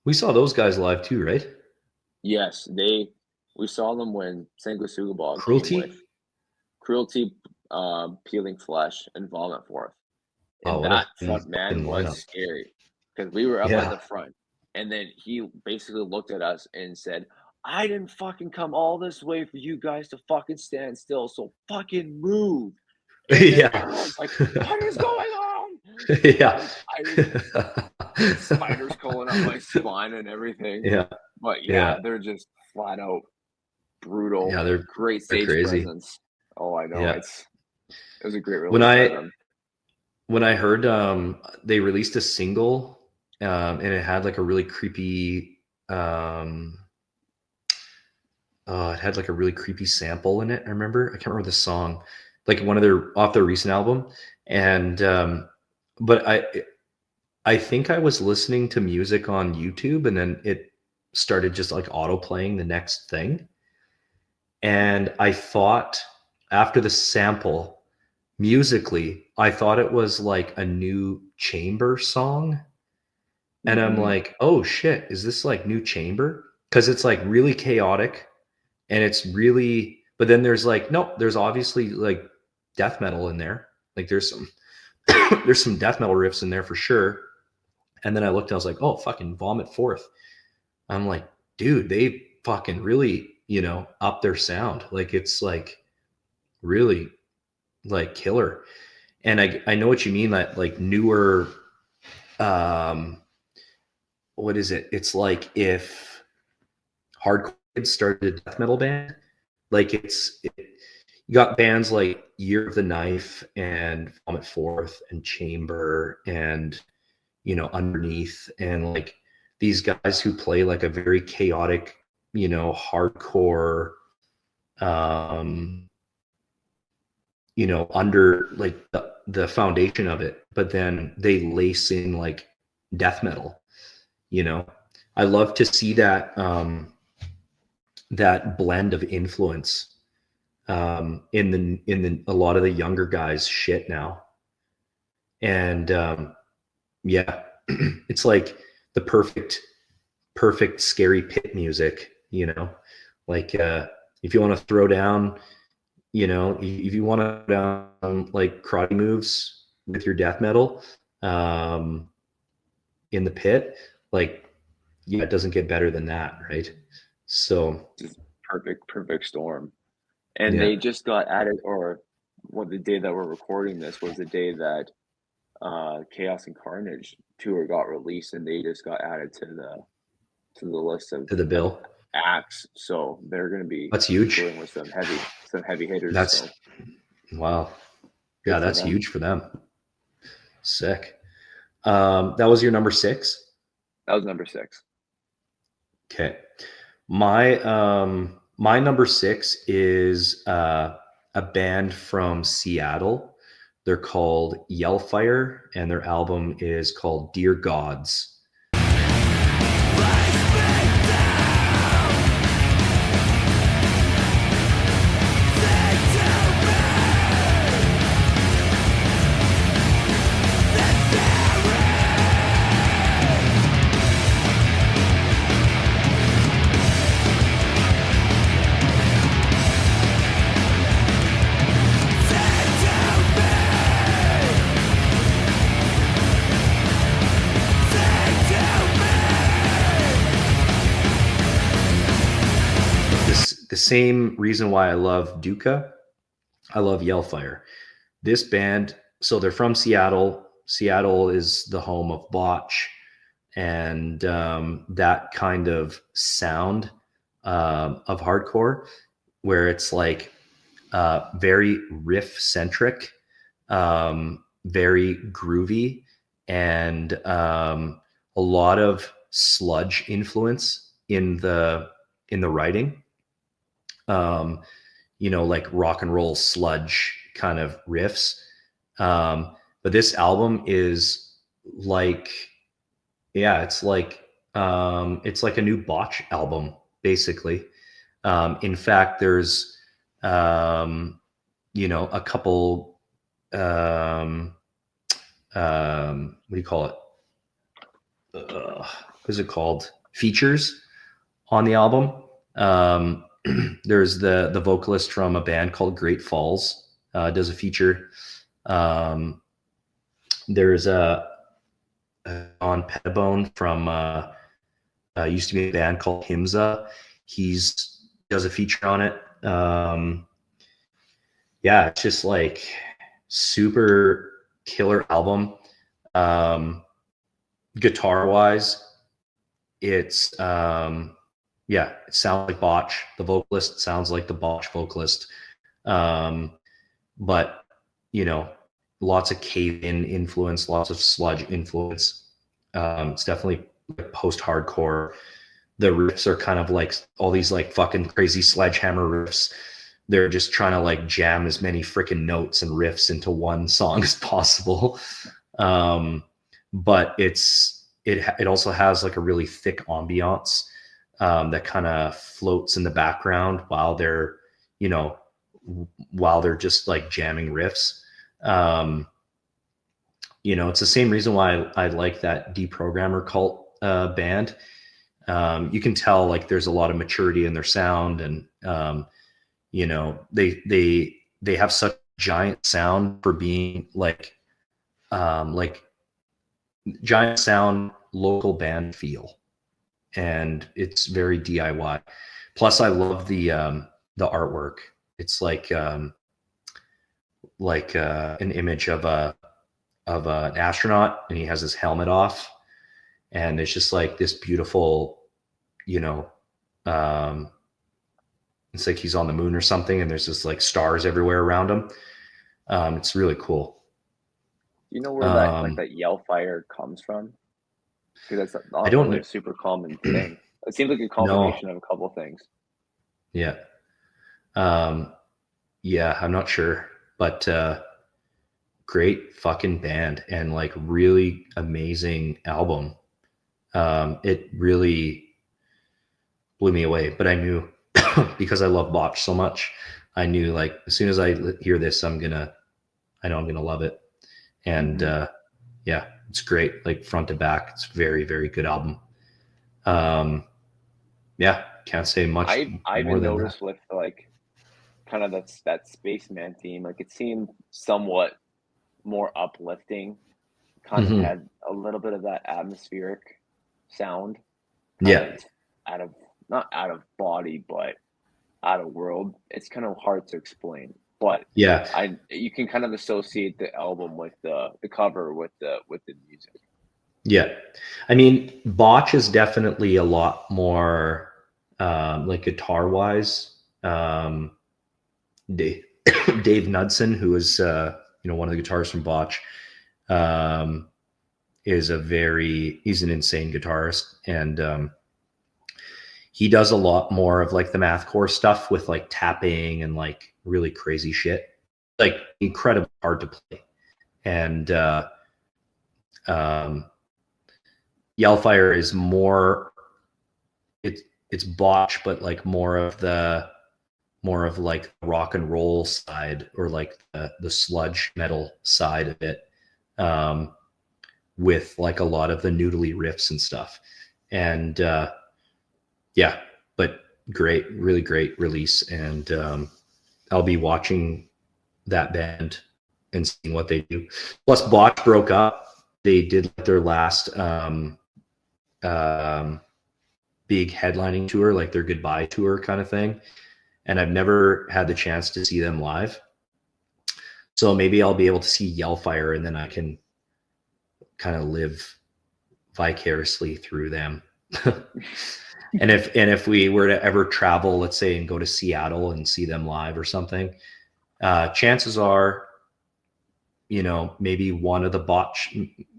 We saw those guys live too, right? Yes, we saw them when Sanguisugabog Cruelty, came with Cruelty, Peeling Flesh, and Vomit Forth. And that front man was scary because we were up at the front, and then he basically looked at us and said, "I didn't fucking come all this way for you guys to fucking stand still, so fucking move." And everyone's like, "What is going on?" Spiders crawling up my spine and everything. But they're just flat out brutal. Yeah, they're great stage presence. Oh, I know. It was a great release. When I heard they released a single and it had like a really creepy it had like a really creepy sample in it. I remember. I can't remember the song, like one of off their recent album. And but I think I was listening to music on YouTube and then it started just like auto playing the next thing. And I thought after the sample, musically, I thought it was like a new Chamber song. And I'm like, oh shit, is this like new Chamber? Because it's like really chaotic and it's really, but then there's like, no, there's obviously like death metal in there. Like there's some death metal riffs in there for sure. And then I looked and I was like, oh, fucking Vomit Forth. I'm like, dude, they fucking really, up their sound. Like it's like really like killer. And I know what you mean, that like newer, what is it? It's like if hardcore started a death metal band, like you got bands like Year of the Knife and Vomit Forth and Chamber and Underneath, and like these guys who play like a very chaotic, hardcore, under like the foundation of it, but then they lace in like death metal. I love to see that that blend of influence in a lot of the younger guys shit now. And it's like the perfect scary pit music, like if you want to throw down, if you want to down like karate moves with your death metal in the pit, like it doesn't get better than that, right? So just perfect storm. And they just got added, or the day that we're recording this was the day that Chaos and Carnage tour got released, and they just got added to the list of the bill acts. So they're going to be that's huge with some heavy hitters. Wow. Yeah, that's huge for them. Sick. That was your number 6? That was number 6. Okay. My number 6 is a band from Seattle. They're called Yellfire, and their album is called Dear Gods. Right. the same reason why I love Duca, I love Yellfire. This band, so they're from Seattle. Seattle is the home of Botch, and that kind of sound of hardcore, where it's like very riff centric, very groovy, and a lot of sludge influence in the writing. Like rock and roll sludge kind of riffs. But this album is like, yeah, it's like a new Botch album, basically. In fact, there's a couple what do you call it? What is it called? Features on the album. There's the vocalist from a band called Great Falls, does a feature. There's on Pettibone from used to be a band called Himza. He's does a feature on it. Yeah, it's just like super killer album. Guitar wise, it's yeah, it sounds like Botch. The vocalist sounds like the Botch vocalist. But lots of cave-in influence, lots of sludge influence. It's definitely like post-hardcore. The riffs are kind of like all these like fucking crazy sledgehammer riffs. They're just trying to like jam as many freaking notes and riffs into one song as possible. But it also has like a really thick ambiance that kind of floats in the background while they're just like jamming riffs. It's the same reason why I like that Deprogrammer Cult band. You can tell like there's a lot of maturity in their sound, and they have such giant sound for being like giant sound, local band feel, and it's very DIY. Plus, I love the artwork. It's like an image of an astronaut, and he has his helmet off, and it's just like this beautiful, it's like he's on the moon or something, and there's just like stars everywhere around him. It's really cool. You know where that Yellfire comes from? Because that's not really a super common thing. It seems like a combination of a couple things. Yeah. Yeah, I'm not sure, but great fucking band and like really amazing album. It really blew me away, but I knew because I love Botch so much, I knew like as soon as I hear this, I know I'm gonna love it. And yeah, it's great, like front to back. It's very, very good album. Yeah, can't say much. I've noticed with like kind of that spaceman theme, like it seemed somewhat more uplifting. Kind of had a little bit of that atmospheric sound. Yeah, Not out of body, but out of world. It's kind of hard to explain. But yeah, you can kind of associate the album with the cover with the music. Yeah, I mean, Botch is definitely a lot more like guitar wise. Dave Knudsen, who is one of the guitarists from Botch, he's an insane guitarist, and he does a lot more of like the mathcore stuff with like tapping and like really crazy shit, like incredibly hard to play. And Yellfire is more, it's Botch, but like more of like rock and roll side, or like the sludge metal side of it, with like a lot of the noodly riffs and stuff. And yeah, but great, really great release. And I'll be watching that band and seeing what they do. Plus, Botch broke up. They did their last big headlining tour, like their goodbye tour kind of thing. and I've never had the chance to see them live. So maybe I'll be able to see Yellfire, and then I can kind of live vicariously through them. And if we were to ever travel, let's say, and go to Seattle and see them live or something, chances are, maybe one of the botch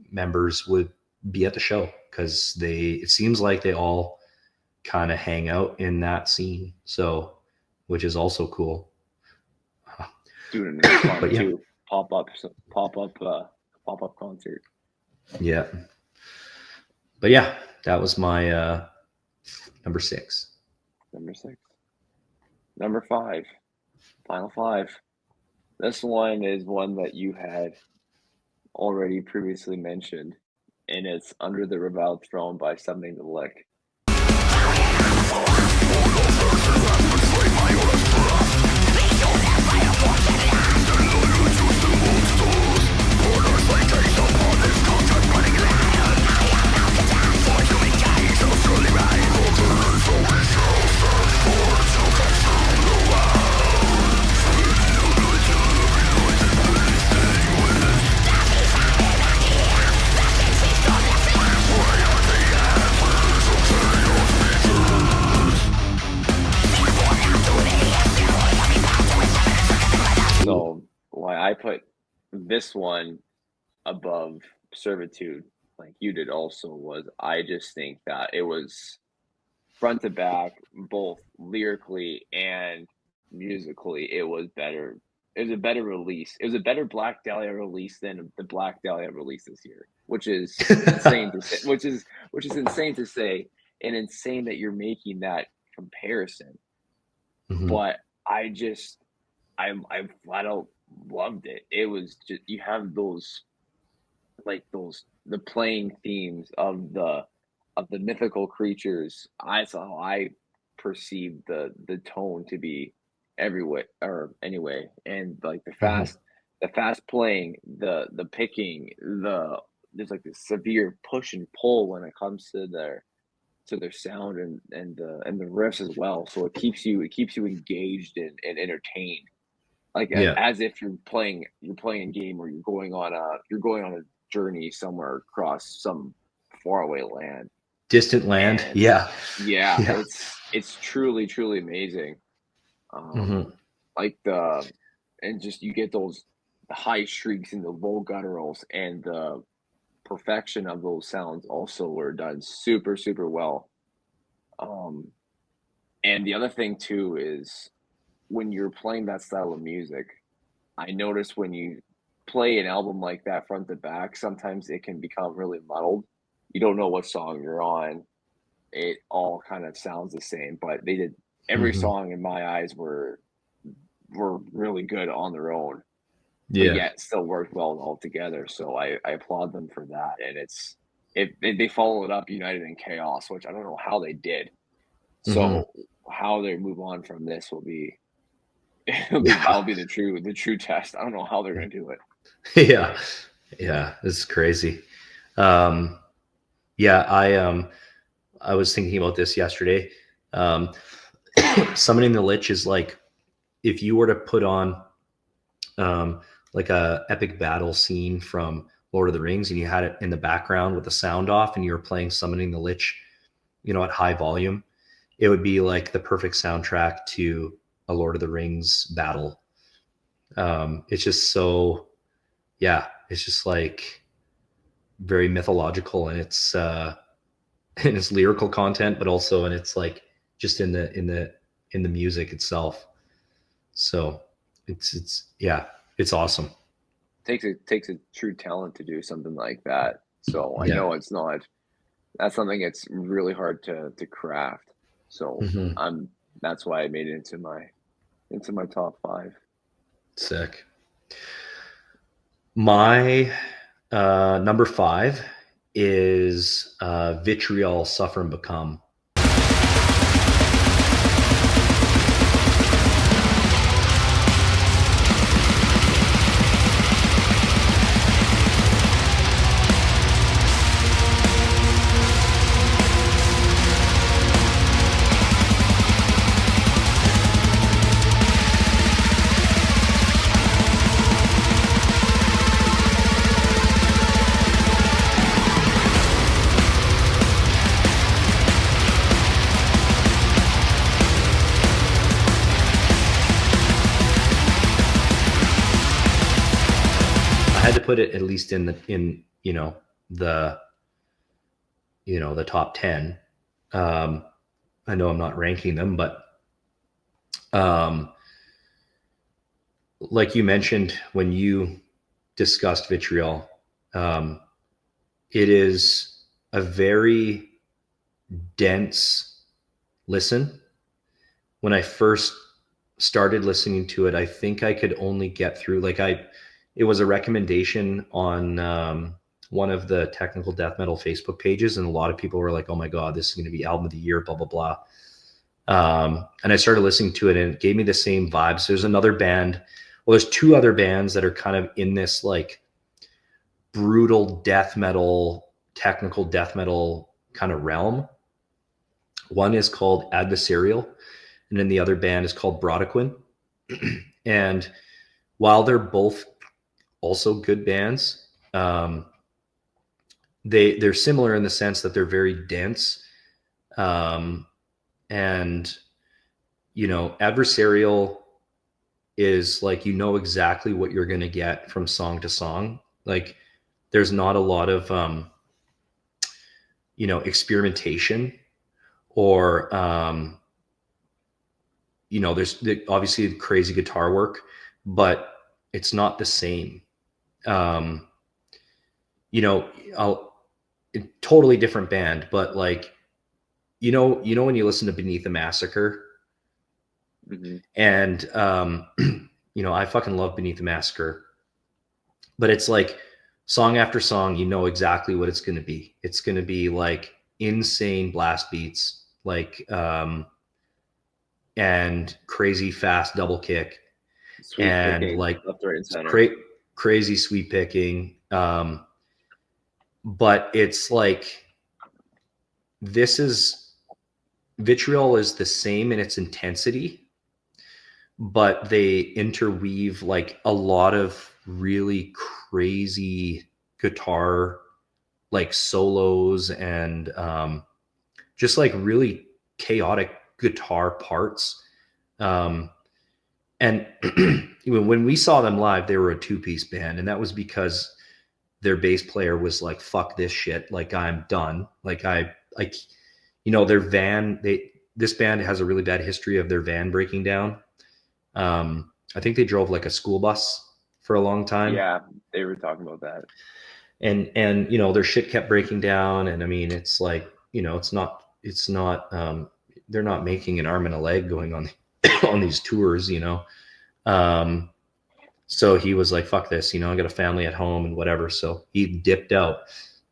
members would be at the show, because it seems like they all kind of hang out in that scene. So, which is also cool. Doing it fun too. Pop up concert. Yeah. But yeah, that was my number 6. Number 5. Final 5. This one is one that you had already previously mentioned, and it's Under the Reviled Throne by Summoning the Lick. So why I put this one above Servitude, like you did also, was I just think that it was front to back, both lyrically and musically, it was better. It was a better release. It was a better Black Dahlia release than the Black Dahlia release this year, which is insane to say. Which is insane to say, and insane that you're making that comparison. Mm-hmm. But I flat out loved it. It was just, you have those the playing themes of the mythical creatures. That's how I perceived the tone to be everywhere, or anyway, and like the fast playing, the picking, there's like this severe push and pull when it comes to their sound and the riffs as well. So it keeps you engaged and entertained, like as if you're playing a game, or you're going on a journey somewhere across some faraway land, distant land. And yeah, it's truly amazing. Like and just you get those high shrieks and the low gutturals, and the perfection of those sounds also were done super well. And the other thing too is, when you're playing that style of music, I notice when you play an album like that front to back, sometimes it can become really muddled. You don't know what song you're on. It all kind of sounds the same, but they did every song in my eyes were really good on their own. But yet still worked well all together. So I applaud them for that. And they follow it up, United in Chaos, which I don't know how they did. So how they move on from this will be that'll be the true test. I don't know how they're gonna do it. Yeah, it's crazy. I was thinking about this yesterday. Summoning the Lich is like if you were to put on like a epic battle scene from Lord of the Rings, and you had it in the background with the sound off, and you were playing Summoning the Lich, at high volume. It would be like the perfect soundtrack to a Lord of the Rings battle. It's just so, it's just like very mythological, and it's in its lyrical content, but also and it's like just in the music itself. So it's awesome. Takes a true talent to do something like that. So I know that's something that's really hard to craft. So that's why I made it into my top 5. Sick. My number 5 is Vitriol, Suffer and Become. had to put it at least in the top 10. I know I'm not ranking them, but like you mentioned when you discussed Vitriol, it is a very dense listen. When I first started listening to it, I think I could only get through it was a recommendation on one of the technical death metal Facebook pages, and a lot of people were like, "Oh my god, this is going to be album of the year," blah blah blah. And I started listening to it, and it gave me the same vibes. There's another band. Well, there's two other bands that are kind of in this like brutal death metal, technical death metal kind of realm. One is called Adversarial, and then the other band is called Brodequin. And while they're both also good bands, they're similar in the sense that they're very dense. And Adversarial is like, exactly what you're going to get from song to song. Like there's not a lot of experimentation or there's obviously crazy guitar work, but it's not the same. Totally different band, but like when you listen to Beneath the Massacre, Mm-hmm. and I fucking love Beneath the Massacre, but it's like song after song, exactly what it's going to be. It's going to be like insane blast beats, like and crazy fast double kick, Sweet and picking, like left, right, and center. Crazy sweep picking. But it's like Vitriol is the same in its intensity, but they interweave like a lot of really crazy guitar like solos and just like really chaotic guitar parts. And when we saw them live, they were a two-piece band, and that was because their bass player was like, "Fuck this shit! Like I'm done. Like their van. This band has a really bad history of their van breaking down. I think they drove like a school bus for a long time. Yeah, they were talking about that. And their shit kept breaking down, and I mean, it's like it's not. They're not making an arm and a leg going on on these tours, So he was like, fuck this, I got a family at home and whatever. So he dipped out.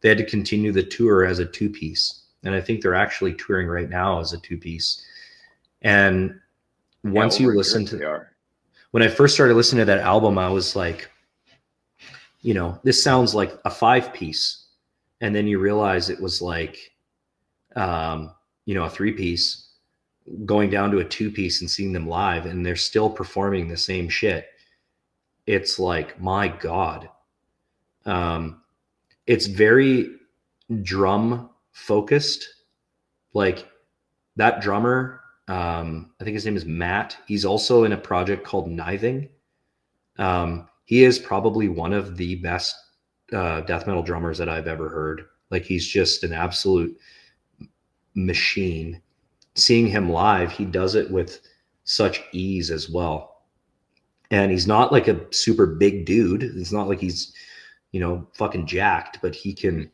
They had to continue the tour as a two-piece. And I think they're actually touring right now as a two-piece. And once you listen to, when I first started listening to that album, I was like, this sounds like a 5-piece. And then you realize it was like, a 3-piece going down to a 2-piece and seeing them live, and they're still performing the same shit. It's like, my God. It's very drum focused. Like that drummer, I think his name is Matt. He's also in a project called Nithing. He is probably one of the best death metal drummers that I've ever heard. Like he's just an absolute machine. Seeing him live, he does it with such ease as well. And he's not like a super big dude. It's not like he's, fucking jacked, but he can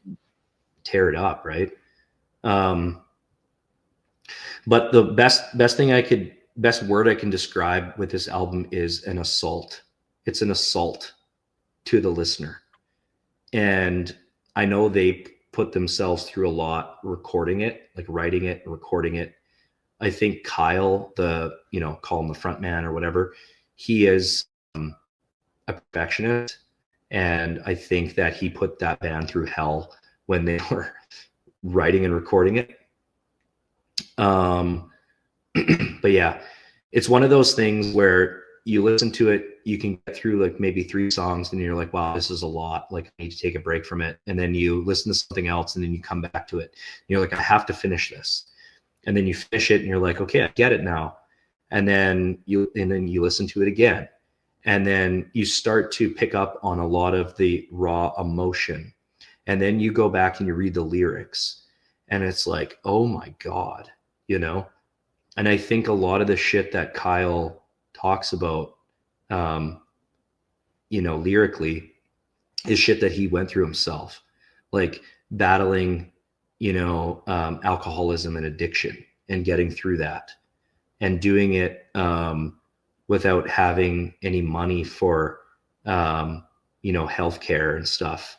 tear it up, right? But the best word I can describe with this album is an assault. It's an assault to the listener. And I know they put themselves through a lot recording it, like writing it, recording it. I think Kyle, call him the front man or whatever, he is a perfectionist. And I think that he put that band through hell when they were writing and recording it. But yeah, it's one of those things where you listen to it, you can get through like maybe 3 songs and you're like, wow, this is a lot. Like I need to take a break from it. And then you listen to something else and then you come back to it. And you're like, I have to finish this. And then you finish it and you're like, okay, I get it now. And then you listen to it again. And then you start to pick up on a lot of the raw emotion. And then you go back and you read the lyrics, and it's like, oh my God, you know? And I think a lot of the shit that Kyle talks about, you know, lyrically, is shit that he went through himself, like battling, you know, alcoholism and addiction and getting through that and doing it without having any money for, you know, healthcare and stuff,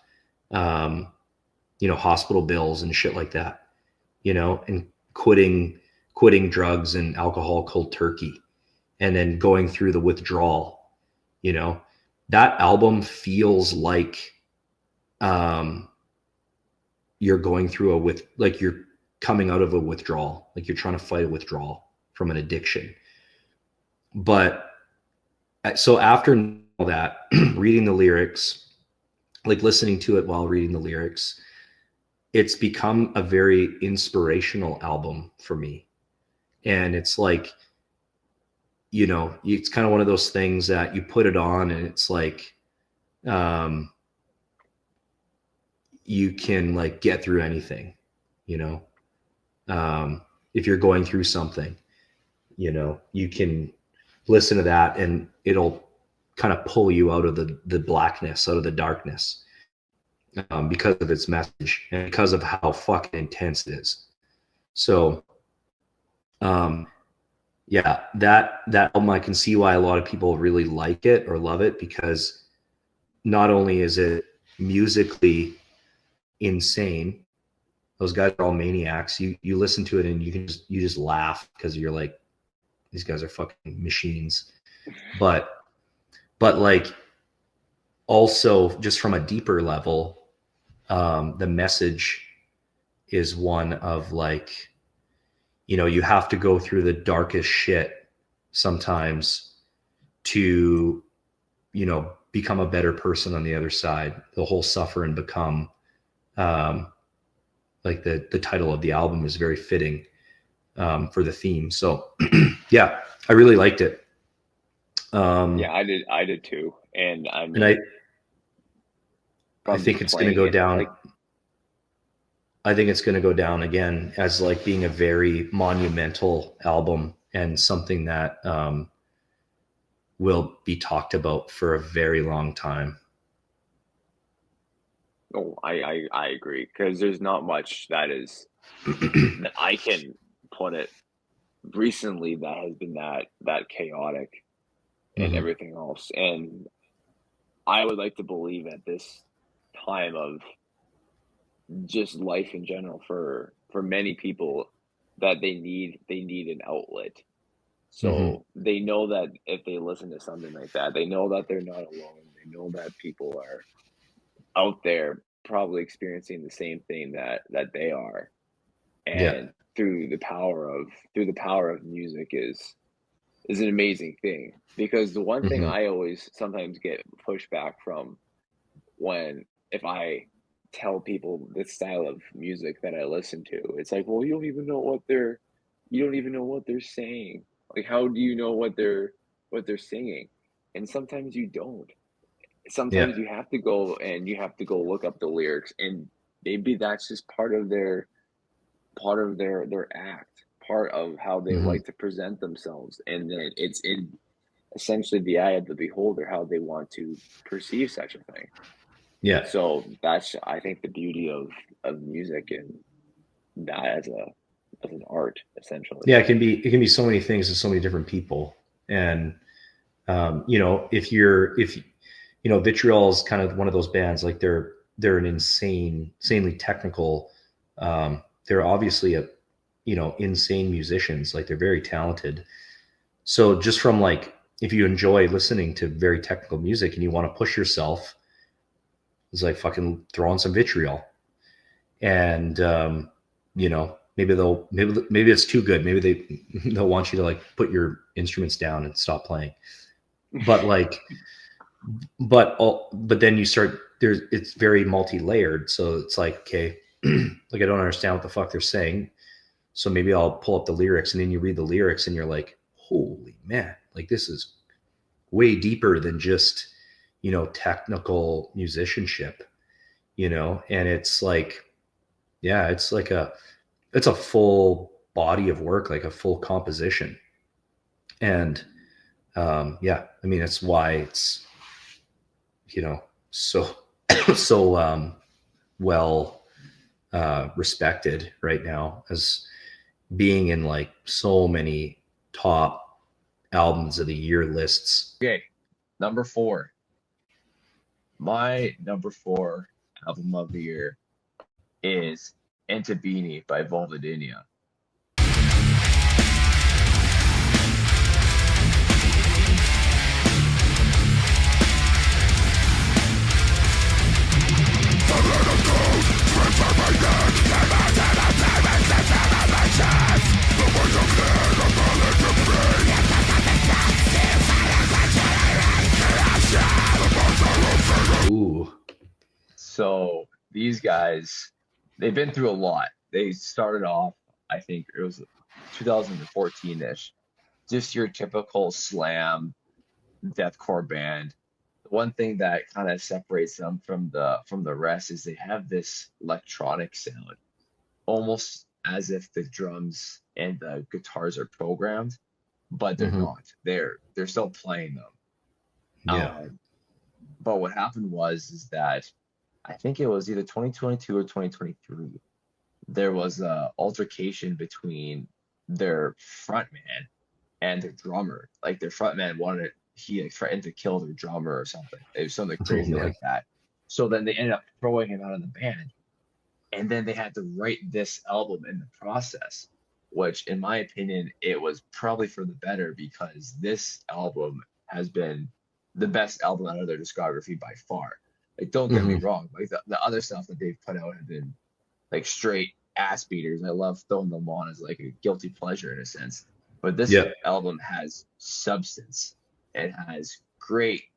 you know, hospital bills and shit like that, you know, and quitting drugs and alcohol cold turkey, and then going through the withdrawal, you know. That album feels like you're going through like you're coming out of a withdrawal, like you're trying to fight a withdrawal from an addiction. But so after all that, reading the lyrics, like listening to it while reading the lyrics, it's become a very inspirational album for me. And it's like, you know, it's kind of one of those things that you put it on and it's like, you can like get through anything, you know. If you're going through something, you know, you can listen to that and it'll kind of pull you out of the blackness, out of the darkness, because of its message and because of how fucking intense it is. So, yeah, that album, I can see why a lot of people really like it or love it, because not only is it musically insane, those guys are all maniacs. You listen to it and you just laugh because you're like, these guys are fucking machines. But like, also just from a deeper level, the message is one of like, you know, you have to go through the darkest shit sometimes to, you know, become a better person on the other side. The whole suffer and become, like the title of the album is very fitting for the theme. So yeah, I really liked it. Yeah, I did too. And I mean, and I think it's going to go down. Like, I think it's going to go down again as like being a very monumental album and something that will be talked about for a very long time. Oh, I agree, because there's not much that is that I can put it recently that has been that chaotic and Mm-hmm. everything else. And I would like to believe at this time of just life in general for many people that they need an outlet. Mm-hmm. So they know that if they listen to something like that, they know that they're not alone. They know that people are out there probably experiencing the same thing that they are. Yeah. And through the power of music is an amazing thing. Because the one thing Mm-hmm. I always sometimes get pushback from, when if I tell people the style of music that I listen to, it's like, well, you don't even know what they're saying. Like, how do you know what they're singing? And sometimes you don't. Yeah. Sometimes you have to go look up the lyrics, and maybe that's just part of their act, part of how they Mm-hmm. like to present themselves, and then it's in essentially the eye of the beholder how they want to perceive such a thing. Yeah. So that's, I think, the beauty of music, and that as an art, essentially. Yeah. It can be so many things to so many different people. And, you know, if you know, Vitriol is kind of one of those bands, like they're an insanely technical, they're obviously you know, insane musicians, like they're very talented. So just from like, if you enjoy listening to very technical music and you want to push yourself, it's like fucking throw on some Vitriol. And, you know, maybe it's too good. Maybe they'll want you to like put your instruments down and stop playing. But like, but then you start, it's very multi-layered. So it's like, okay, like I don't understand what the fuck they're saying. So maybe I'll pull up the lyrics, and then you read the lyrics and you're like, holy man, like this is way deeper than just, you know, technical musicianship, you know, and it's like, yeah, it's like it's a full body of work, like a full composition. And yeah, I mean, that's why it's, you know, so, so well respected right now as being in like so many top albums of the year lists. Okay, number 4. My number 4 album of the year is Entabini by Volvadinia. Ooh. So these guys, they've been through a lot. They started off, I think it was 2014-ish, just your typical slam deathcore band. The one thing that kind of separates them from the rest is they have this electronic sound, almost as if the drums and the guitars are programmed, but they're Mhm. not. They're still playing them. Yeah. But what happened is that I think it was either 2022 or 2023. There was a altercation between their frontman and their drummer. Like their frontman he like threatened to kill their drummer or something. It was something crazy man. like that. So then they ended up throwing him out of the band. And then they had to write this album in the process, which in my opinion, it was probably for the better because this album has been the best album out of their discography by far. Like, don't get me Mhm. wrong. Like the other stuff that they've put out have been like straight ass beaters. I love throwing them on as like a guilty pleasure in a sense. But this Yeah. album has substance. It has great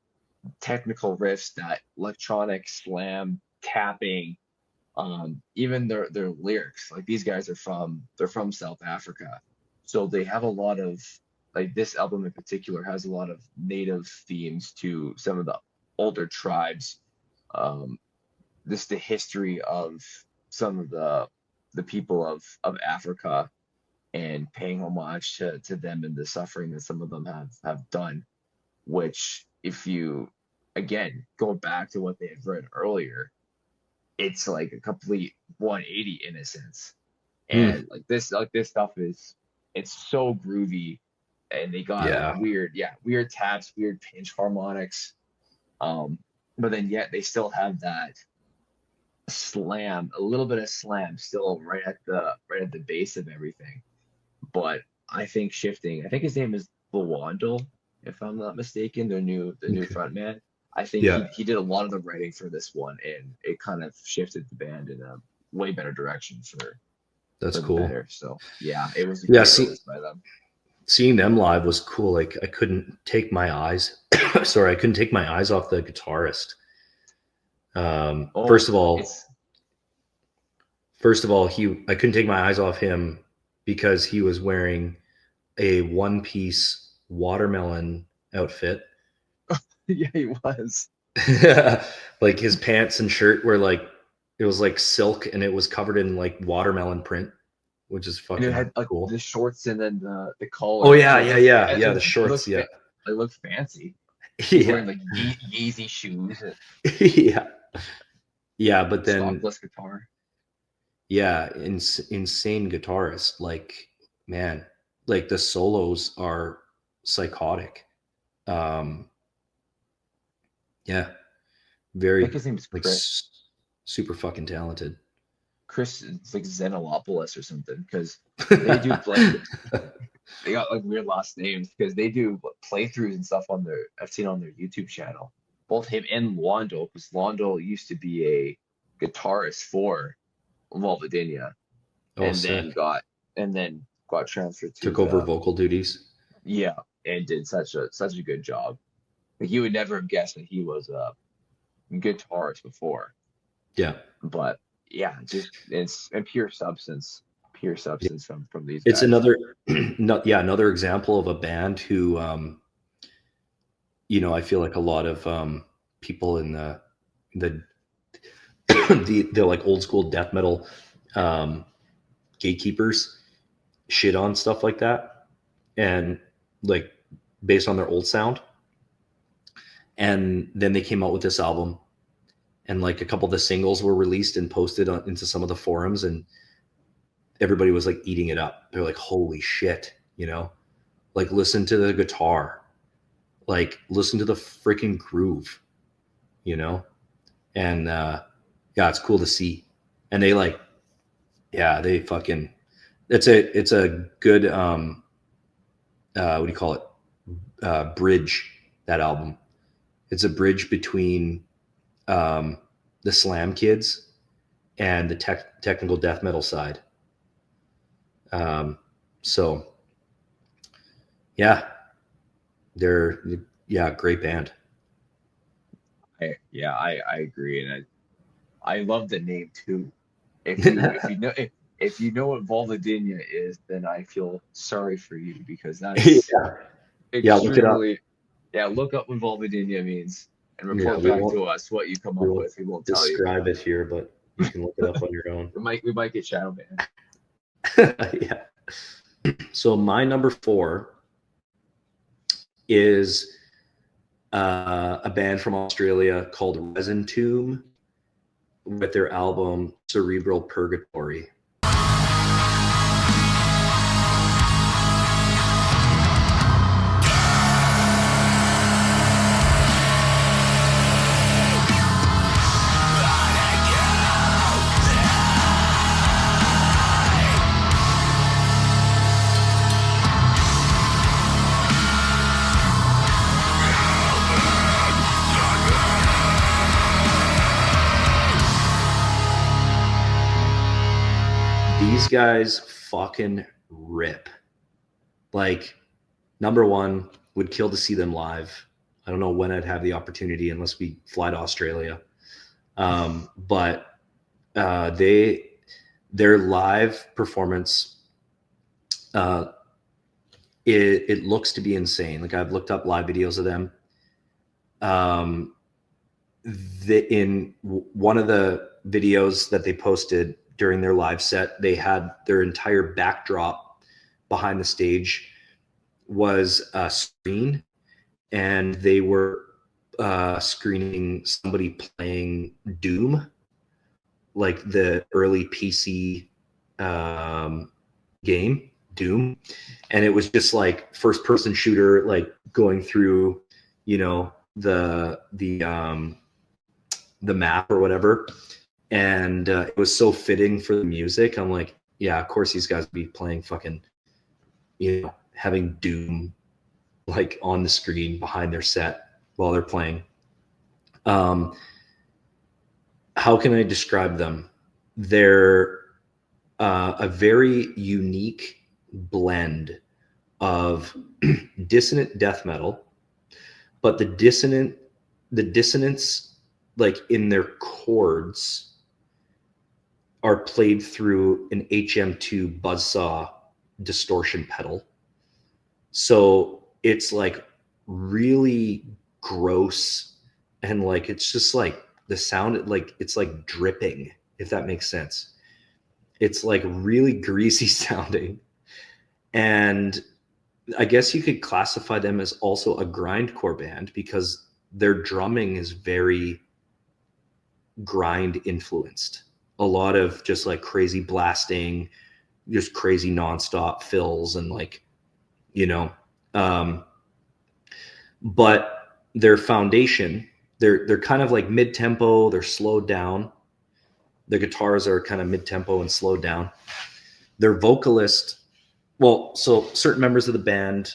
technical riffs, that electronic slam tapping, even their lyrics. Like these guys they're from South Africa, so they have a lot of, like, this album in particular has a lot of native themes to some of the older tribes. This the history of some of the people of Africa, and paying homage to them and the suffering that some of them have done, which, if you, again, going back to what they had read earlier, it's like a complete 180 in a sense. Mm. And like this stuff it's so groovy, and they got Yeah. like weird taps, weird pinch harmonics, but then yet they still have that slam, a little bit of slam still right at the base of everything. But I think his name is Lawando, if I'm not mistaken, the new Okay. frontman. I think Yeah. he did a lot of the writing for this one, and it kind of shifted the band in a way better direction That's for the cool. better. So yeah, it was a Yeah, great release by them. Seeing them live was cool. Like I couldn't take my eyes sorry, I couldn't take my eyes off the guitarist. Oh, First of all, it's I couldn't take my eyes off him because he was wearing a one-piece watermelon outfit. yeah, he was. Like his pants and shirt were like, it was like silk and it was covered in like watermelon print, which is And fucking it had like cool. the shorts and then the collar. Oh yeah, So yeah, the shorts, yeah. They look fancy. He's Yeah. wearing like Yeezy shoes, Yeah. Yeah, but then stockless guitar. yeah, insane guitarist. Like, man, like the solos are psychotic. Yeah, I very think his name is like Chris. super fucking talented. Chris, it's like Xenolopoulos or something, because they do play. They got like weird last names because they do playthroughs and stuff I've seen on their YouTube channel. Both him and Londo, because Londo used to be a guitarist for Volvadinia, Oh, and sick. then got transferred to Took over them. vocal duties. Yeah, and did such a good job. Like, you would never have guessed that he was a guitarist before. Yeah. But yeah, just it's and pure substance from these It's guys. another example of a band who you know, I feel like a lot of people in the the like old school death metal um, gatekeepers shit on stuff like that, and like based on their old sound. And then they came out with this album, and like a couple of the singles were released and posted into some of the forums, and everybody was like eating it up. They're like, holy shit, you know, like listen to the guitar, like listen to the freaking groove, you know. And yeah, it's cool to see. And they like, yeah, they fucking, it's a good what do you call it, bridge, that album. It's a bridge between um the slam kids and the technical death metal side. So yeah, they're, yeah, great band. I agree, and I love the name too. If you know what Volvadinia is, then I feel sorry for you because that's Yeah, yeah, look it up. extremely. Yeah, look up what Volvadinia means and Yeah, report back to us what you come we up won't with. We won't tell you. describe it here, but you can look it up on your own. We might get shadow banned. Yeah. So my number 4 is a band from Australia called Resin Tomb with their album Cerebral Purgatory. These guys fucking rip. Like, number one, would kill to see them live. I don't know when I'd have the opportunity unless we fly to Australia. But their live performance, it looks to be insane. Like, I've looked up live videos of them. In one of the videos that they posted during their live set, they had their entire backdrop behind the stage was a screen, and they were screening somebody playing Doom, like the early PC game Doom, and it was just like first person shooter, like going through, you know, the map or whatever. And it was so fitting for the music. I'm like, yeah, of course these guys would be playing fucking, you know, having Doom like on the screen behind their set while they're playing. How can I describe them? They're a very unique blend of dissonant death metal, but the dissonance, like in their chords, are played through an HM2 buzzsaw distortion pedal. So it's like really gross, and like it's just like the sound, like it's like dripping, if that makes sense. It's like really greasy sounding. And I guess you could classify them as also a grindcore band because their drumming is very grind influenced. A lot of just like crazy blasting, just crazy nonstop fills, and like, you know, but their foundation, they're kind of like mid-tempo, they're slowed down. The guitars are kind of mid-tempo and slowed down. Their vocalist, well, so certain members of the band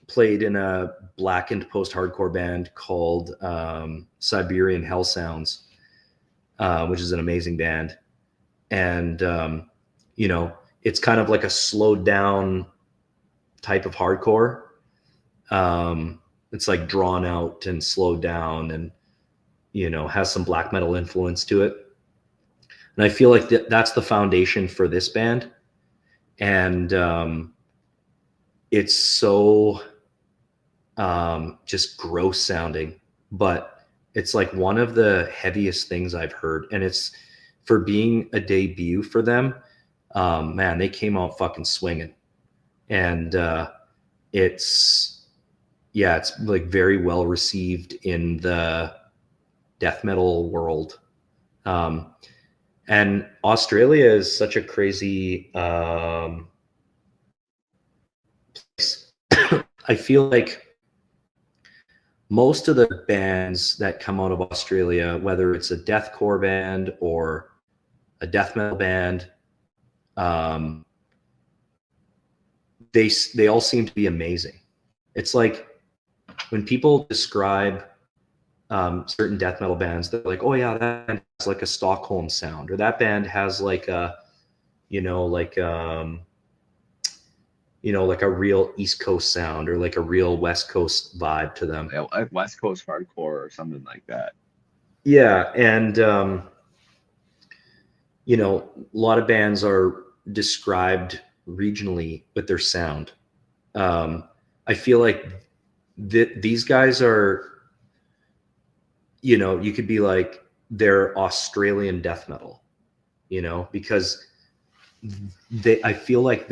played in a blackened post-hardcore band called Siberian Hell Sounds, which is an amazing band. And, you know, it's kind of like a slowed down type of hardcore. It's like drawn out and slowed down, and, you know, has some black metal influence to it. And I feel like that's the foundation for this band. And it's so just gross sounding, but it's like one of the heaviest things I've heard. And it's for being a debut for them. Man, they came out fucking swinging. And it's, yeah, it's like very well received in the death metal world. And Australia is such a crazy place. I feel like most of the bands that come out of Australia, whether it's a deathcore band or a death metal band, they all seem to be amazing. It's like when people describe certain death metal bands, they're like, "Oh yeah, that band has like a Stockholm sound," or that band has like a, you know, like like a real East Coast sound or like a real West Coast vibe to them. Like West Coast hardcore or something like that. Yeah, and a lot of bands are described regionally with their sound. I feel like these guys are, you could be like they're Australian death metal, because I feel like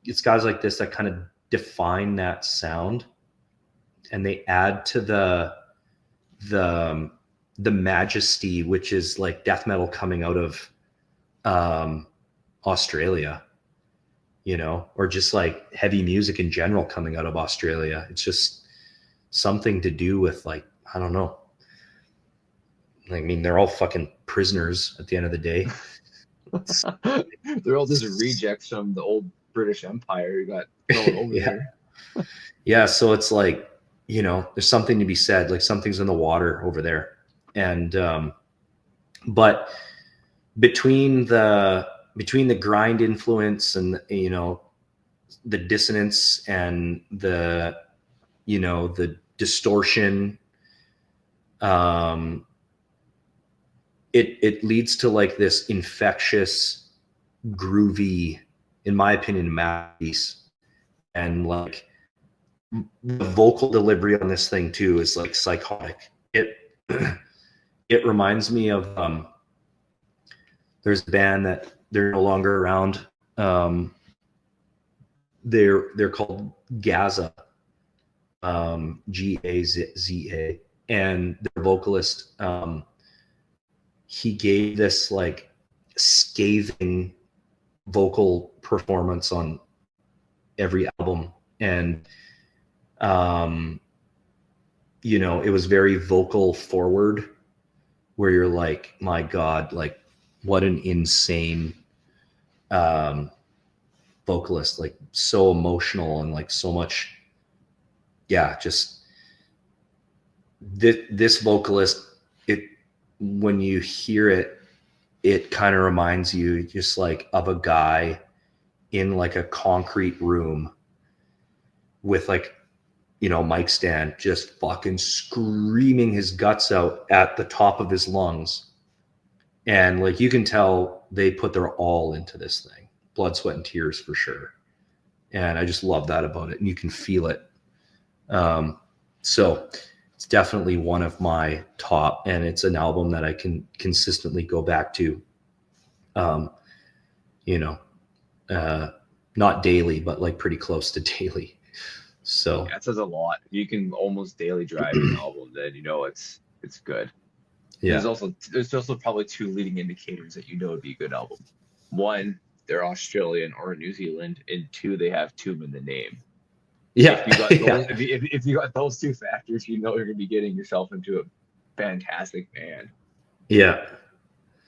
it's guys like this that kind of define that sound, and they add to the majesty, which is like death metal coming out of Australia, or just like heavy music in general coming out of Australia. It's just something to do with, like, I don't know. I mean, they're all fucking prisoners at the end of the day. They're all just rejects from the old British Empire who got thrown over Yeah. there. Yeah, so it's like, there's something to be said, like something's in the water over there. And but between the grind influence and the dissonance and the distortion, it leads to like this infectious, groovy, in my opinion, masterpiece. And like the vocal delivery on this thing too is like psychotic. It reminds me of there's a band that they're no longer around. They're called Gaza, Gaza, and their vocalist, he gave this like scathing vocal performance on every album, and it was very vocal forward, where you're like, my God, like what an insane vocalist, like so emotional and like so much. Yeah, just this vocalist, when you hear it, it kind of reminds you just like of a guy in like a concrete room with like, mic stand, just fucking screaming his guts out at the top of his lungs. And like, you can tell they put their all into this thing, blood, sweat, and tears for sure. And I just love that about it. And you can feel it. So it's definitely one of my top, and it's an album that I can consistently go back to, not daily, but like pretty close to daily. So that says a lot. If you can almost daily drive an album, then it's good. yeah. There's also probably two leading indicators that it'd be a good album. One, they're Australian or New Zealand, and two, they have Tomb in the name. Yeah. If you got those two factors, you're gonna be getting yourself into a fantastic band. Yeah.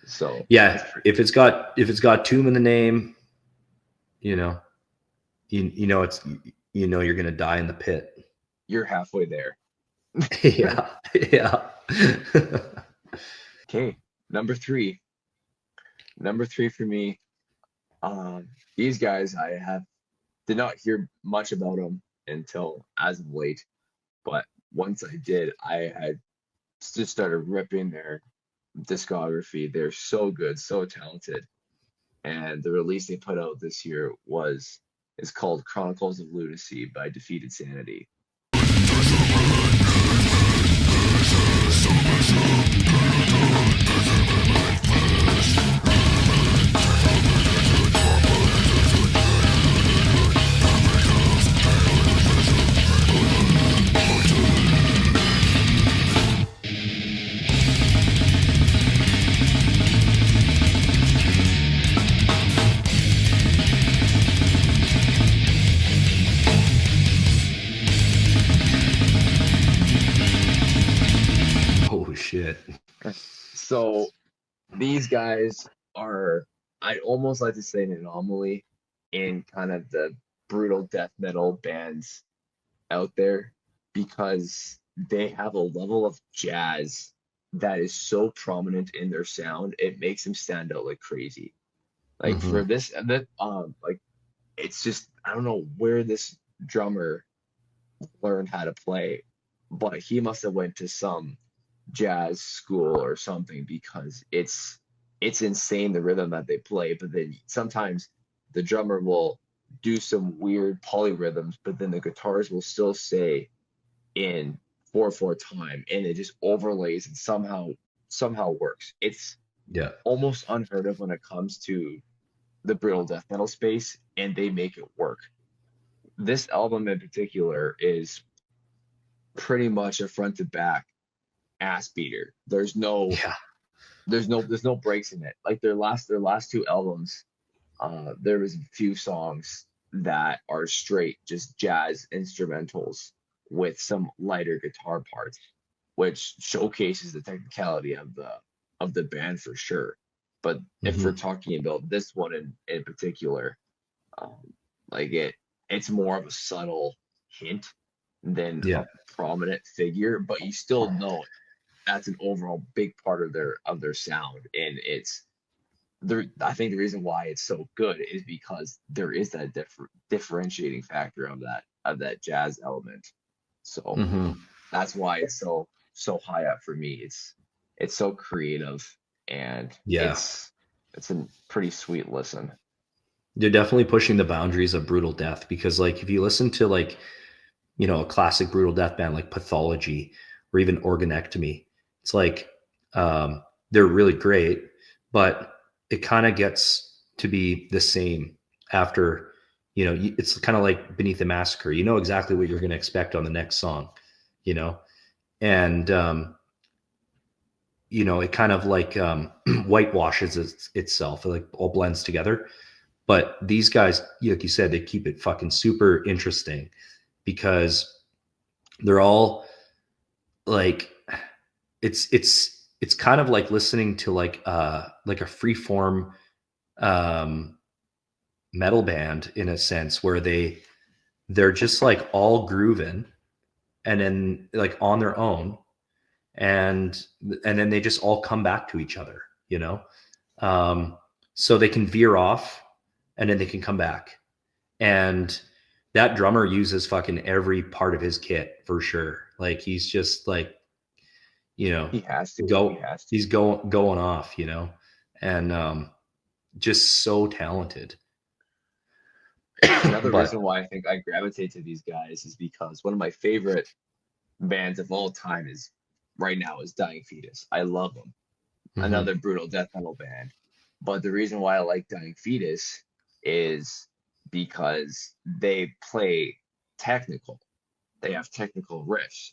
So yeah, if it's got Tomb in the name, it's you're gonna die in the pit. You're halfway there. Yeah. Okay, number three for me. These guys, did not hear much about them until as of late, but once I did, I had just started ripping their discography. They're so good, so talented, and the release they put out this year is called Chronicles of Lunacy by Defeated Sanity. Oh shit. So these guys are, I'd almost like to say, an anomaly in kind of the brutal death metal bands out there, because they have a level of jazz that is so prominent in their sound, it makes them stand out like crazy. Like for Mhm. this, that like it's just, I don't know where this drummer learned how to play, but he must have went to some jazz school or something, because it's insane the rhythm that they play. But then sometimes the drummer will do some weird polyrhythms, but then the guitars will still stay in 4/4 time, and it just overlays and somehow works. It's Yeah. almost unheard of when it comes to the brutal death metal space, and they make it work. This album in particular is pretty much a front to back ass beater. Yeah. There's no breaks in it. Like their last two albums, there was a few songs that are straight just jazz instrumentals with some lighter guitar parts, which showcases the technicality of the band for sure. But if we're Mhm. talking about this one in particular, um, like it's more of a subtle hint than Yeah. a prominent figure, but you still know that's an overall big part of their sound. And it's there. I think the reason why it's so good is because there is that differentiating factor of that jazz element. So Mhm. that's why it's so high up for me. It's so creative, and Yeah. it's a pretty sweet listen. They're definitely pushing the boundaries of brutal death, because like if you listen to like, a classic brutal death band like Pathology or even Organectomy, it's like they're really great, but it kind of gets to be the same after, it's kind of like Beneath the Massacre. You know exactly what you're going to expect on the next song, you know, and it kind of like whitewashes itself. It like all blends together. But these guys, like you said, they keep it fucking super interesting, because they're all like, it's kind of like listening to like a free form um metal band, in a sense, where they're just like all grooving, and then like on their own, and then they just all come back to each other, um so they can veer off, and then they can come back. And that drummer uses fucking every part of his kit for sure. Like he's just like, you know, He has to. He go has to. he's going off, and just so talented. Another But reason why I think I gravitate to these guys is because one of my favorite bands of all time is right now is Dying Fetus. I love them. mhm, Another brutal death metal band. But the reason why I like Dying Fetus is because they play technical. They have technical riffs.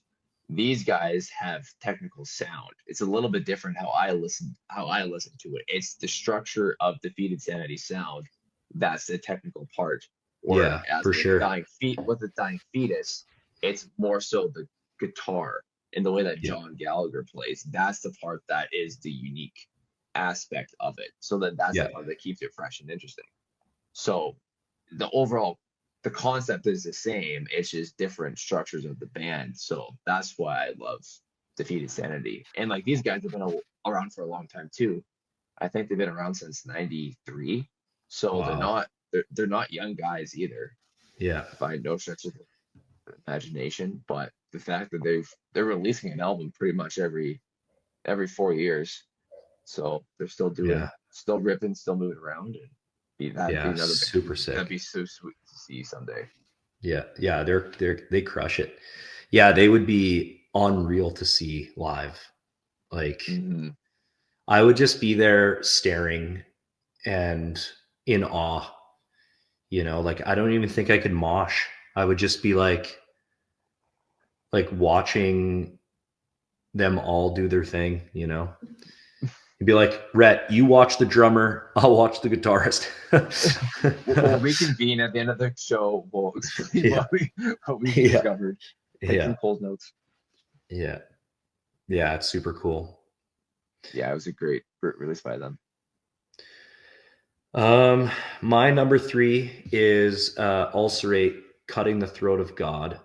These guys have technical sound. It's a little bit different how I listen to it. It's the structure of Defeated Sanity sound that's the technical part. yeah, Whereas for sure. with the Dying Fetus, it's more so the guitar and the way that Yeah. John Gallagher plays. That's the part that is the unique aspect of it. So that's the Yeah. part that keeps it fresh and interesting. So the overall the concept is the same. It's just different structures of the band. So that's why I love Defeated Sanity. And like these guys have been around for a long time too. I think they've been around since '93. So Wow. they're not young guys either, Yeah. by no stretch of the imagination. But the fact that they're releasing an album pretty much every 4 years, so they're Yeah. still ripping, still moving around, and that'd be Yeah. another Super band that'd sick. be so sweet to see someday. Yeah. Yeah. They crush it. Yeah. They would be. unreal to see live. Like Mm-hmm. I would just be there staring and in awe, you know, like I don't even think I could mosh. I would just be like watching them all do their thing, you know. You'd be like, Rhett, you watch the drummer, I'll watch the guitarist. We'll reconvene at the end of the show. We'll explain Yeah. what we Yeah. discovered. Take Yeah. some cold notes. Yeah. Yeah. It's super cool. Yeah, it was a great release by them. My number 3 is Ulcerate, Cutting the Throat of God.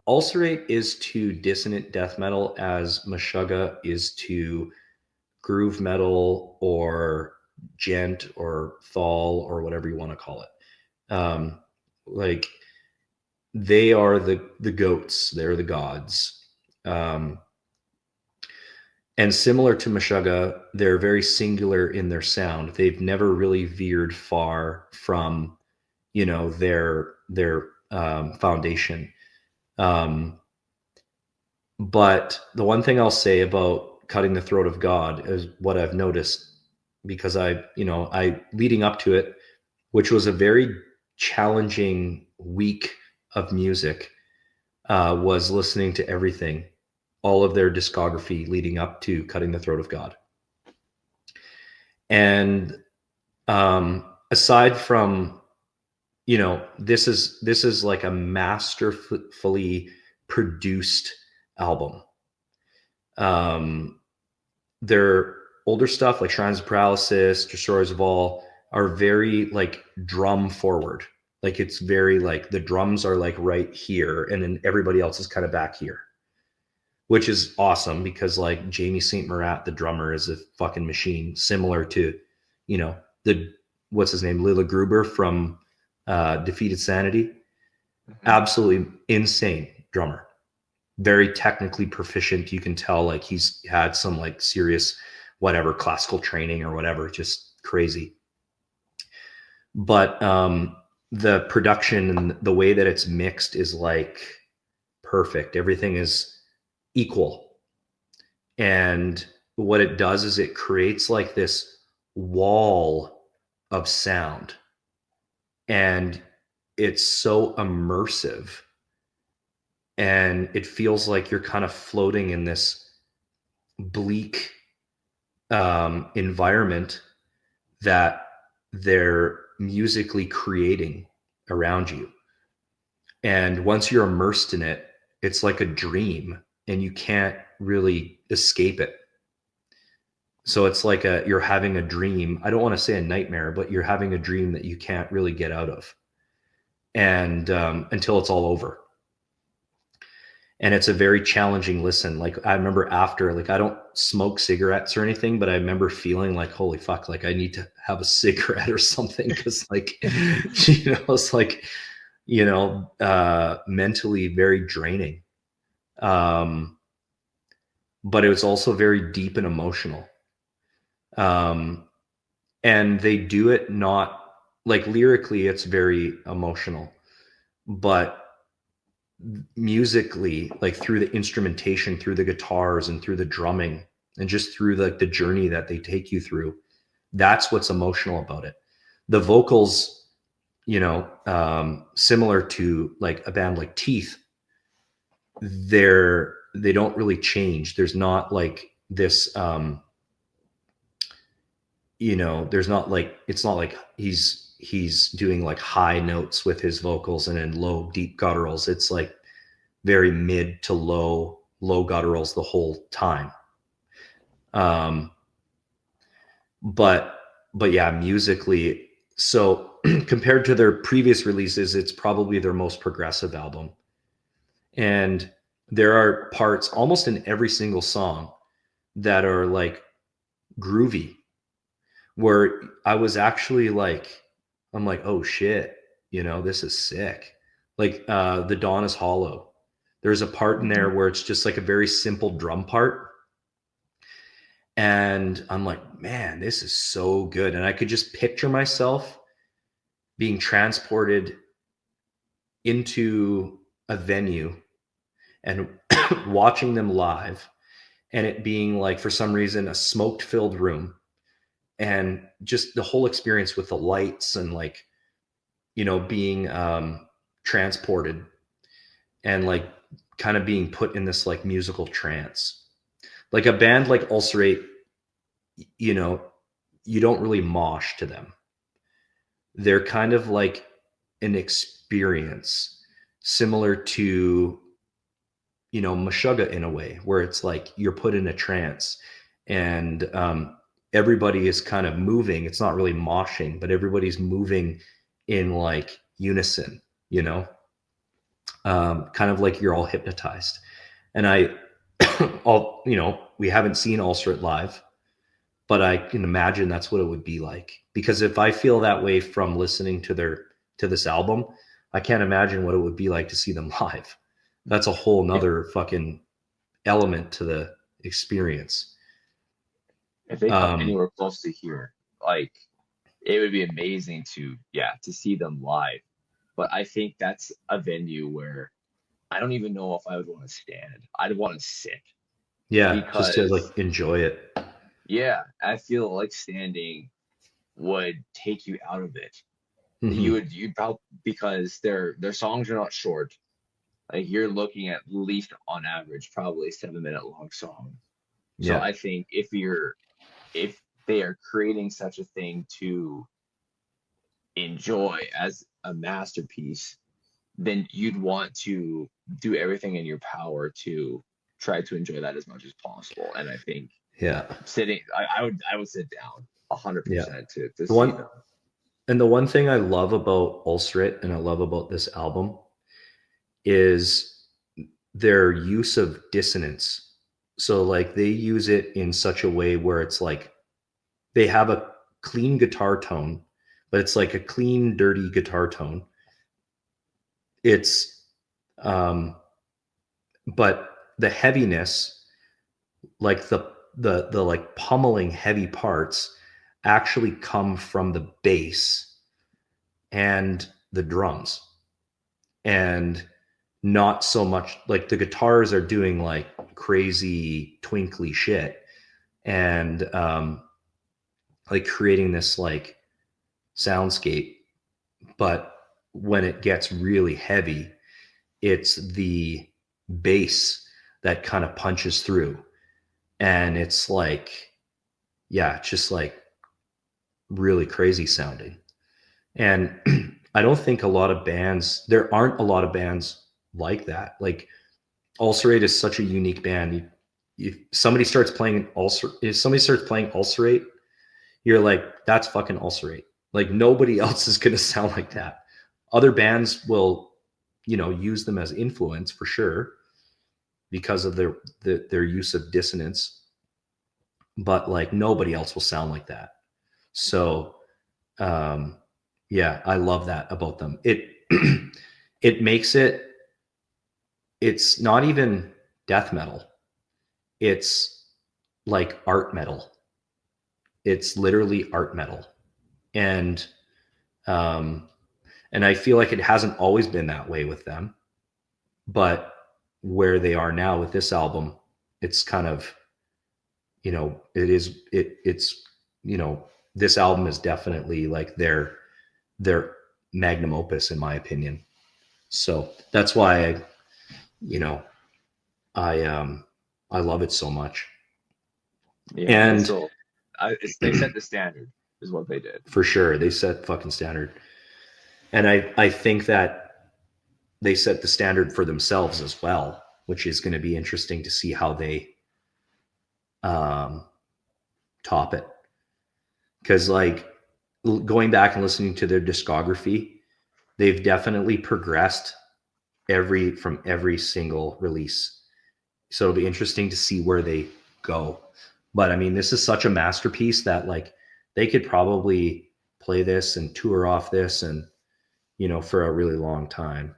Ulcerate is to dissonant death metal as Meshuggah is to groove metal or gent or thal or whatever you want to call it. Like they are the goats, they're the gods. And similar to Meshuggah, they're very singular in their sound. They've never really veered far from, you know, their foundation. But the one thing I'll say about Cutting the Throat of God is what I've noticed, because I leading up to it, which was a very challenging week of music, was listening to everything, all of their discography leading up to Cutting the Throat of God. And aside from, you know, this is like a masterfully produced album. Their older stuff like Shrines of Paralysis, Destroyers of All are very like drum forward. Like it's very like the drums are like right here and then everybody else is kind of back here, which is awesome because like Jamie St. Murat, the drummer, is a fucking machine, similar to, you know, what's his name? Lila Gruber from Defeated Sanity. Mm-hmm. Absolutely insane drummer. Very technically proficient. You can tell like he's had some like serious whatever classical training or whatever, just crazy. But the production and the way that it's mixed is like perfect. Everything is equal. And what it does is it creates like this wall of sound. And it's so immersive. And it feels like you're kind of floating in this bleak environment that they're musically creating around you. And once you're immersed in it, it's like a dream and you can't really escape it. So it's like you're having a dream. I don't want to say a nightmare, but you're having a dream that you can't really get out of. And until it's all over. And it's a very challenging listen. Like I remember after, like I don't smoke cigarettes or anything, but I remember feeling like, holy fuck, like I need to have a cigarette or something. Cause like, you know, it's like, you know, mentally very draining. But it was also very deep and emotional. And they do it not like lyrically, it's very emotional, but musically, like through the instrumentation, through the guitars and through the drumming and just through like the journey that they take you through, that's what's emotional about it. The vocals, you know, similar to like a band like Teeth, they don't really change. There's not like this you know, there's not like, it's not like he's doing like high notes with his vocals and then low deep gutturals. It's like very mid to low gutturals the whole time. But yeah, musically, so compared to their previous releases, it's probably their most progressive album. And there are parts almost in every single song that are like groovy, where I was actually like, I'm like, oh shit, this is sick. Like The Dawn is Hollow. There's a part in there where it's just like a very simple drum part. And I'm like, man, this is so good. And I could just picture myself being transported into a venue and watching them live, and it being like, for some reason, a smoke filled room, and just the whole experience with the lights and like, being transported and like kind of being put in this like musical trance. Like a band like Ulcerate, you don't really mosh to them. They're kind of like an experience similar to, Meshuggah in a way, where it's like you're put in a trance, and everybody is kind of moving. It's not really moshing, but everybody's moving in like unison, kind of like you're all hypnotized. And we haven't seen Ulcerate live, but I can imagine that's what it would be like. Because if I feel that way from listening to this album, I can't imagine what it would be like to see them live. That's a whole nother fucking element to the experience. If they come anywhere close to here, like, it would be amazing to see them live. But I think that's a venue where I don't even know if I would want to stand. I'd want to sit. Yeah, just to like enjoy it. Yeah, I feel like standing would take you out of it. Mm-hmm. You'd probably, because their songs are not short. Like, you're looking at least on average probably 7-minute long song. So Yeah. I think if they are creating such a thing to enjoy as a masterpiece, then you'd want to do everything in your power to try to enjoy that as much as possible. And I think sitting, I would sit down 100% to see them. And the one thing I love about Ulcerate and I love about this album is their use of dissonance. So like they use it in such a way where it's like they have a clean guitar tone, but it's like a clean, dirty guitar tone. It's but the heaviness, like the like pummeling heavy parts, actually come from the bass and the drums, and not so much like the guitars are doing like crazy twinkly shit and like creating this like soundscape. But when it gets really heavy, it's the bass that kind of punches through, and it's like, just like really crazy sounding. And I don't think there aren't a lot of bands like that. Like Ulcerate is such a unique band. If somebody starts playing Ulcerate, you're like, that's fucking Ulcerate. Like nobody else is going to sound like that. Other bands will, use them as influence for sure because of their use of dissonance, but like nobody else will sound like that. So, I love that about them. It makes it's not even death metal. It's like art metal. It's literally art metal. And I feel like it hasn't always been that way with them, but where they are now with this album, it's kind of, this album is definitely like their magnum opus, in my opinion. So that's why I love it so much. Yeah, and so they set the standard, is what they did. For sure, they set fucking standard, and I think that they set the standard for themselves as well, which is going to be interesting to see how they top it. Because like going back and listening to their discography, they've definitely progressed from every single release. So it'll be interesting to see where they go. But I mean, this is such a masterpiece that like they could probably play this and tour off this and, you know, for a really long time.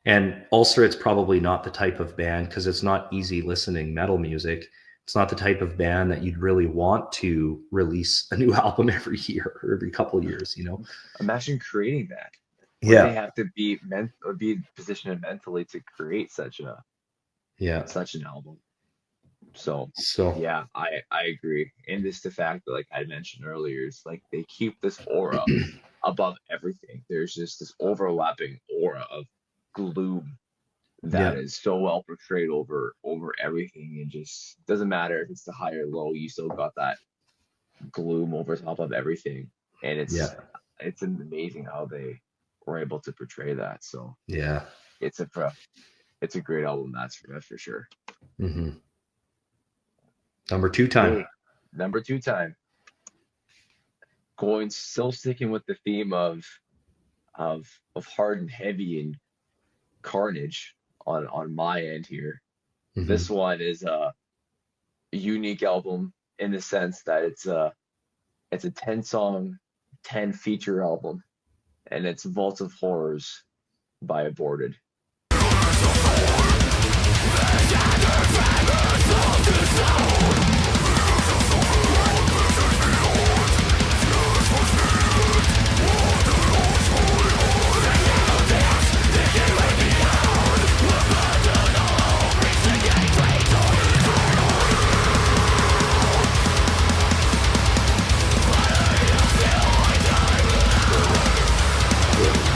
And also, it's probably not the type of band, because it's not easy listening metal music. It's not the type of band that you'd really want to release a new album every year or every couple of years, you know? Imagine creating that. Would they Yeah. have to be positioned mentally to create Yeah. such an album? So So, yeah, I agree. And just the fact that, like I mentioned earlier, it's like they keep this aura above everything. There's just this overlapping aura of gloom that yeah. is so well portrayed over everything, and just doesn't matter if it's the high or low, you still got that gloom over top of everything. And Yeah. it's amazing how they were able to portray that. So Yeah. it's a great album, that's for sure. Mm-hmm. Number 2 time. Hey, number 2 time. Still sticking with the theme of hard and heavy and carnage on my end here. Mm-hmm. This one is a unique album in the sense that it's a 10 song, 10 feature album, and it's Vault of Horrors by Aborted.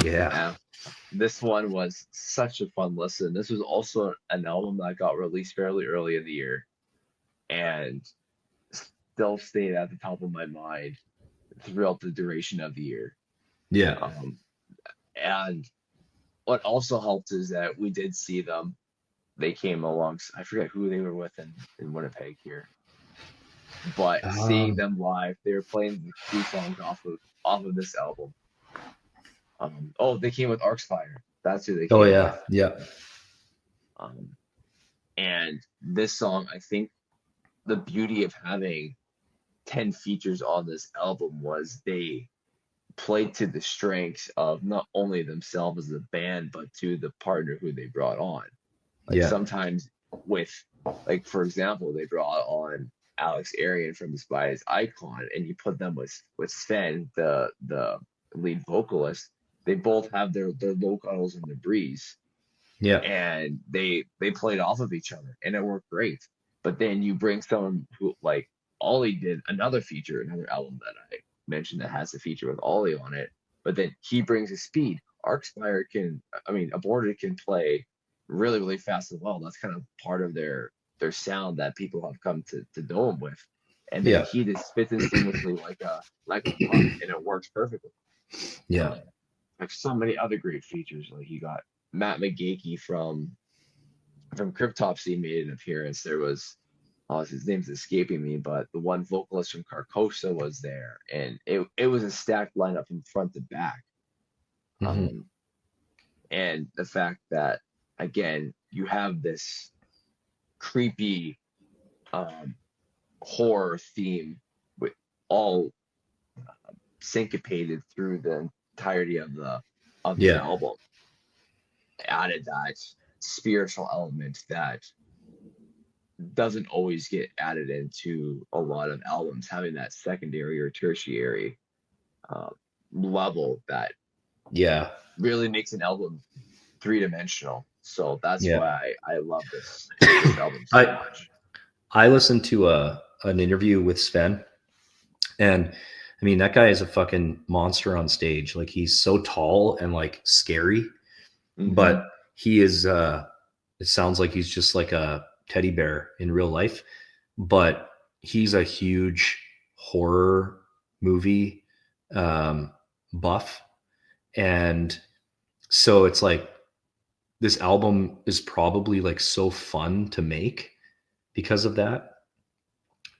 Yeah. This one was such a fun listen. This was also an album that got released fairly early in the year and still stayed at the top of my mind throughout the duration of the year. Yeah. And what also helped is that we did see them. They came along. I forget who they were with in Winnipeg here, but seeing them live, they were playing the 2 songs off of this album. They came with Arcspire. That's who they came with. Yeah. And this song, I think the beauty of having 10 features on this album was they played to the strengths of not only themselves as a band, but to the partner who they brought on. Like sometimes like for example, they brought on Alex Arian from Despise Icon, and you put them with Sven, the lead vocalist. They both have their low cuddles and the breeze. Yeah. And they played off of each other, and it worked great. But then you bring someone who, like Ollie did another album that I mentioned that has a feature with Ollie on it, but then he brings his speed. Aborted can play really, really fast as well. That's kind of part of their sound that people have come to know him with. And then he just fits in seamlessly like a puck, and it works perfectly. Yeah. Like so many other great features. Like you got Matt McGeeky from Cryptopsy made an appearance. There was his name's escaping me, but the one vocalist from Carcosa was there, and it was a stacked lineup from front to back. Mm-hmm. And the fact that again you have this creepy horror theme with all syncopated through the entirety of the album, added that spiritual element that doesn't always get added into a lot of albums, having that secondary or tertiary level that really makes an album 3-dimensional. So that's why I love this album so much. I listened to an interview with Sven, and I mean, that guy is a fucking monster on stage. Like, he's so tall and like scary, but he is, it sounds like he's just like a teddy bear in real life, but he's a huge horror movie buff. And so it's like, this album is probably like so fun to make because of that,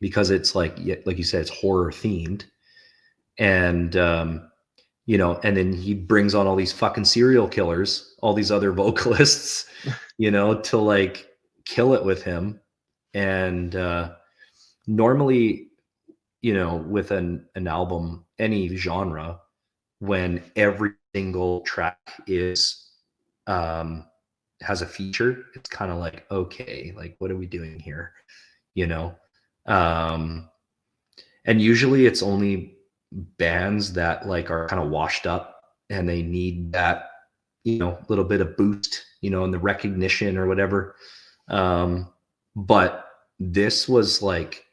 because it's like you said, it's horror themed. And you know, and then he brings on all these fucking serial killers, all these other vocalists, you know, to like kill it with him. And normally, you know, with an album, any genre, when every single track is has a feature, it's kind of like, okay, like what are we doing here, you know? um and usually it's only bands that like are kind of washed up and they need that, you know, little bit of boost, you know, and the recognition or whatever. But this was like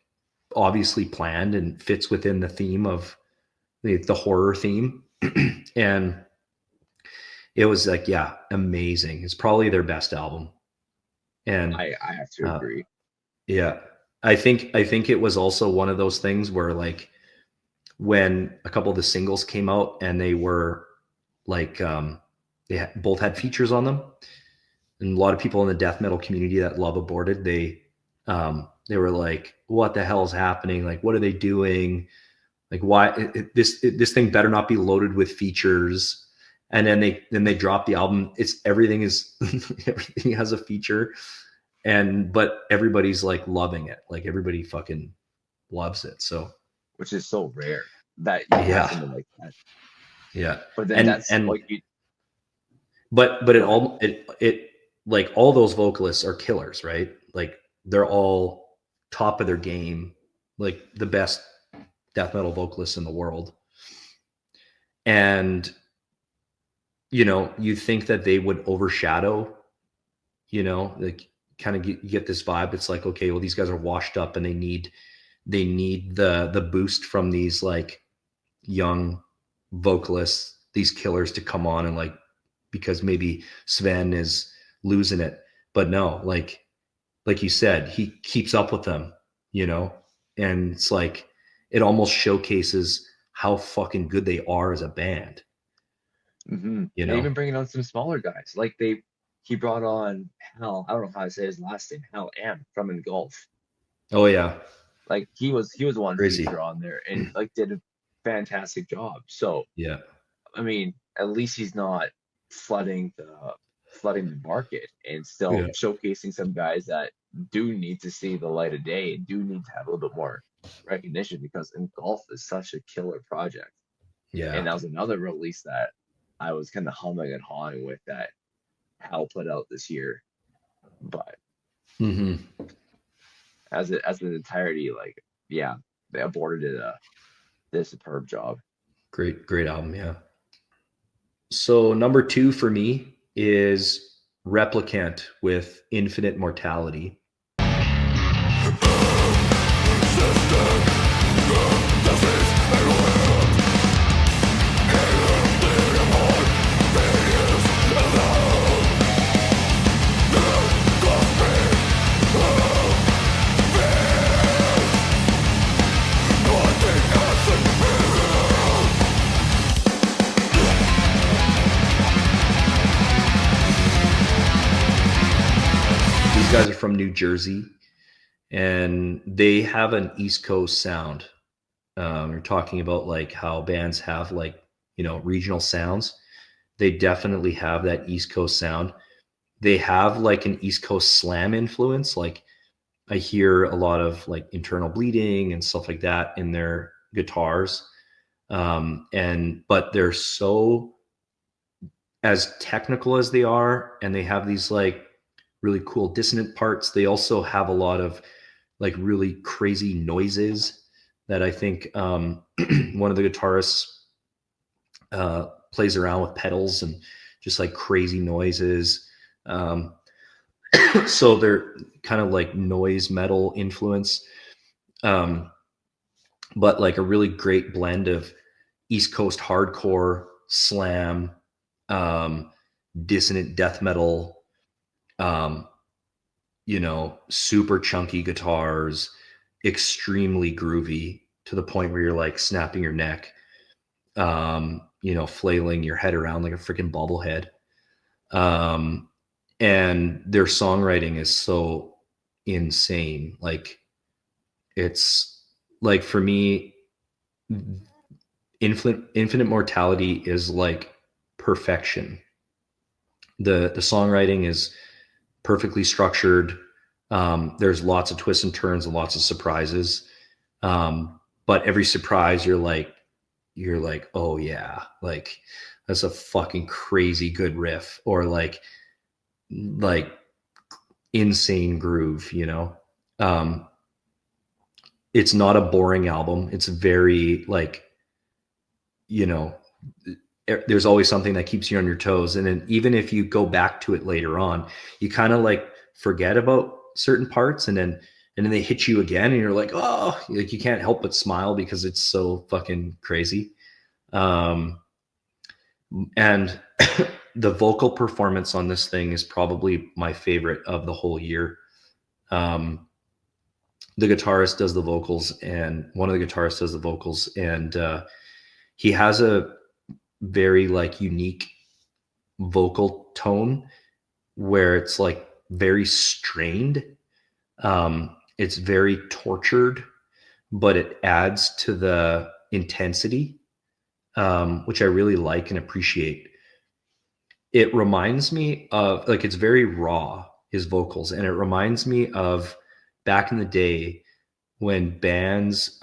obviously planned and fits within the theme of the horror theme. And it was like, yeah, amazing. It's probably their best album. And I have to uh, agree. yeah, I think it was also one of those things where like when a couple of the singles came out and they were like both had features on them, and a lot of people in the death metal community that love Aborted, they were like, what the hell is happening, like what are they doing, like why this thing better not be loaded with features. And then they drop the album, it's everything is everything has a feature, but everybody's like loving it, like everybody fucking loves it. So Which is so rare that you have yeah, something like that. yeah. But then and that's and like you but go ahead. it like all those vocalists are killers, right? Like they're all top of their game, like the best death metal vocalists in the world. And you know, you think that they would overshadow, you know, like kind of get this vibe. It's like, okay, well, these guys are washed up and they need the boost from these like young vocalists, these killers to come on and like, because maybe Sven is losing it. But no, like you said, he keeps up with them, you know, and it's like it almost showcases how fucking good they are as a band, Hmm. you And know. even bringing on some smaller guys, like he brought on Hal. I don't know how to say his last name. Hal M from Engulf. Oh yeah, Like he was one crazy. feature on there and like did a fantastic job. So Yeah, I mean, at least he's not flooding the market and still yeah, showcasing some guys that do need to see the light of day and do need to have a little bit more recognition because Engulf is such a killer project. And yeah. that was another release that I was kind of humming and hawing with that Hal put out this year. But Hmm. as an entirety, like yeah, they aborted it did a superb job. Great album. Yeah. So number two for me is Replicant with Infinite Mortality. These guys are from New Jersey, and they have an East Coast sound. We're talking about like how bands have like, you know, regional sounds. They definitely have that East Coast sound. They have like an East Coast slam influence. Like I hear a lot of like internal bleeding and stuff like that in their guitars. But they're so as technical as they are, and they have these like really cool dissonant parts. They also have a lot of like really crazy noises that I think one of the guitarists plays around with pedals and just like crazy noises. Um, so they're kind of like noise metal influence, um, but like a really great blend of East Coast hardcore, slam, um, dissonant death metal, um, you know, super chunky guitars, extremely groovy to the point where you're like snapping your neck, you know, flailing your head around like a freaking bobblehead. Um, and their songwriting is so insane. Like it's like for me, Infinite Mortality is like perfection. The songwriting is perfectly structured. There's lots of twists and turns and lots of surprises. But every surprise you're like, oh yeah, like that's a fucking crazy good riff, or like insane groove, you know. Um, it's not a boring album. It's very like, you know, there's always something that keeps you on your toes. And then even if you go back to it later on, you kind of like forget about certain parts, and then they hit you again, and you're like, oh, like you can't help but smile because it's so fucking crazy. And the vocal performance on this thing is probably my favorite of the whole year. The guitarist does the vocals, and one of the guitarists does the vocals, and he has a very like unique vocal tone where it's like very strained. It's very tortured, but it adds to the intensity, which I really like and appreciate. It reminds me of like, it's very raw, his vocals, and it reminds me of back in the day when bands,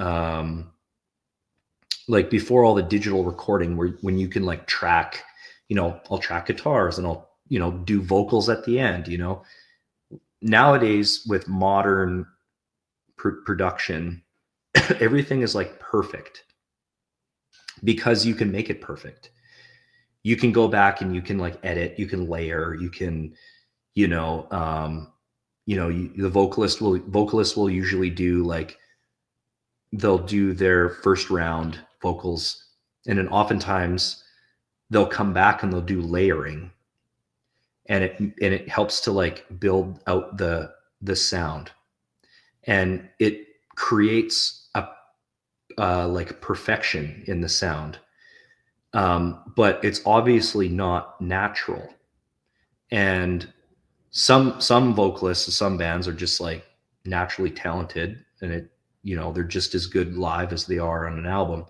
like before all the digital recording, where when you can like track, you know, I'll track guitars and I'll, you know, do vocals at the end, you know. Nowadays with modern production, everything is like perfect because you can make it perfect. You can go back and you can like edit, you can layer, you can, you know, the vocalists will usually do like, they'll do their first round vocals, and then oftentimes they'll come back and they'll do layering, and it helps to like build out the sound, and it creates a like perfection in the sound. But it's obviously not natural. And some vocalists, some bands are just like naturally talented, and it, you know, they're just as good live as they are on an album.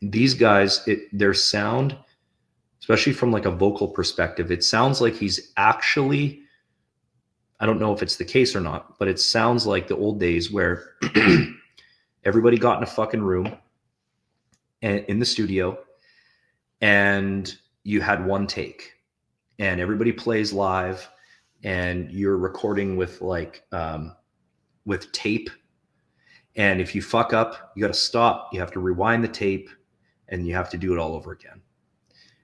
These guys, their sound, especially from like a vocal perspective, it sounds like he's actually, I don't know if it's the case or not, but it sounds like the old days where everybody got in a fucking room and in the studio, and you had one take, and everybody plays live, and you're recording with like with tape. And if you fuck up, you got to stop, you have to rewind the tape, and you have to do it all over again.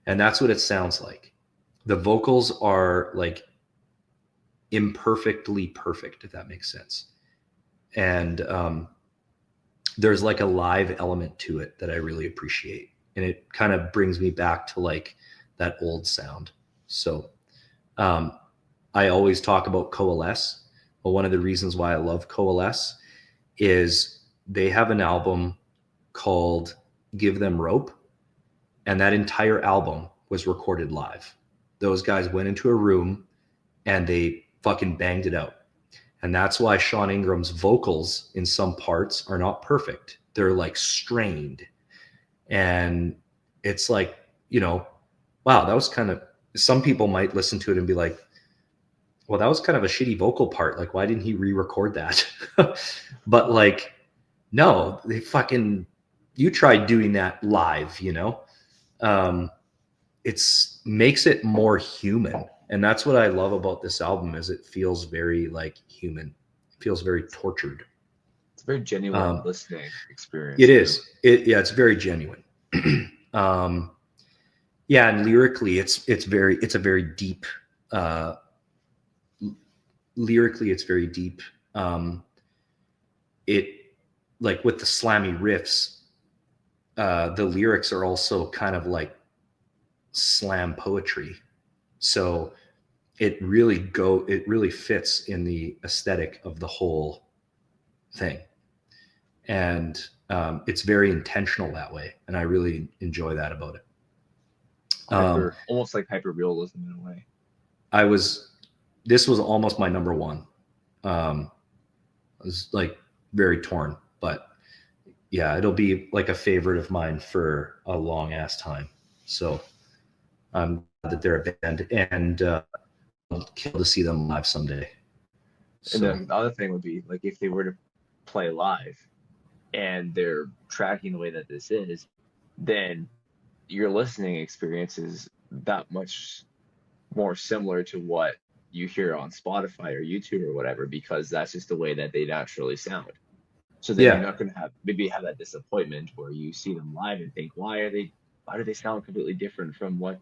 And that's what it sounds like. The vocals are like imperfectly perfect, if that makes sense. And there's like a live element to it that I really appreciate. And it kind of brings me back to like that old sound. So I always talk about Coalesce. But one of the reasons why I love Coalesce is they have an album called Give Them Rope. And that entire album was recorded live. Those guys went into a room and they fucking banged it out. And that's why Sean Ingram's vocals in some parts are not perfect. They're like strained. And it's like, you know, wow, that was kind of, some people might listen to it and be like, well, that was kind of a shitty vocal part. Like, why didn't he re-record that? But like, no, they fucking, you tried doing that live, you know? It's makes it more human. And that's what I love about this album, is it feels very like human. It feels very tortured. It's a very genuine listening experience. It is. It's very genuine. Yeah, and lyrically, it's a very deep. Lyrically, it's very deep. It, like with the slammy riffs, the lyrics are also kind of like slam poetry. So it really fits in the aesthetic of the whole thing. And it's very intentional that way. And I really enjoy that about it. Almost like hyper realism in a way. This was almost my number one. I was like very torn, but yeah, it'll be like a favorite of mine for a long ass time. So I'm glad that they're a band, and I'll kill to see them live someday. And So then the other thing would be like if they were to play live and they're tracking the way that this is, then your listening experience is that much more similar to what you hear on Spotify or YouTube or whatever, because that's just the way that they naturally sound. So then you're yeah, not going to have that disappointment where you see them live and think, why do they sound completely different from what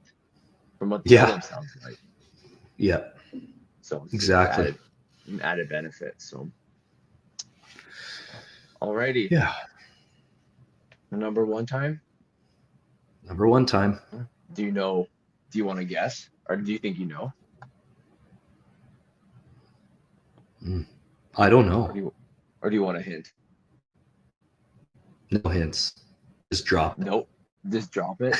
the yeah, album sounds like? yeah, So it's just exactly. an added benefit. So alrighty, Yeah, number one time. number one time. Do you know? Do you want to guess, or do you think you know, I don't or know. do you want a hint? No hints. Just drop it. Nope. Just drop it.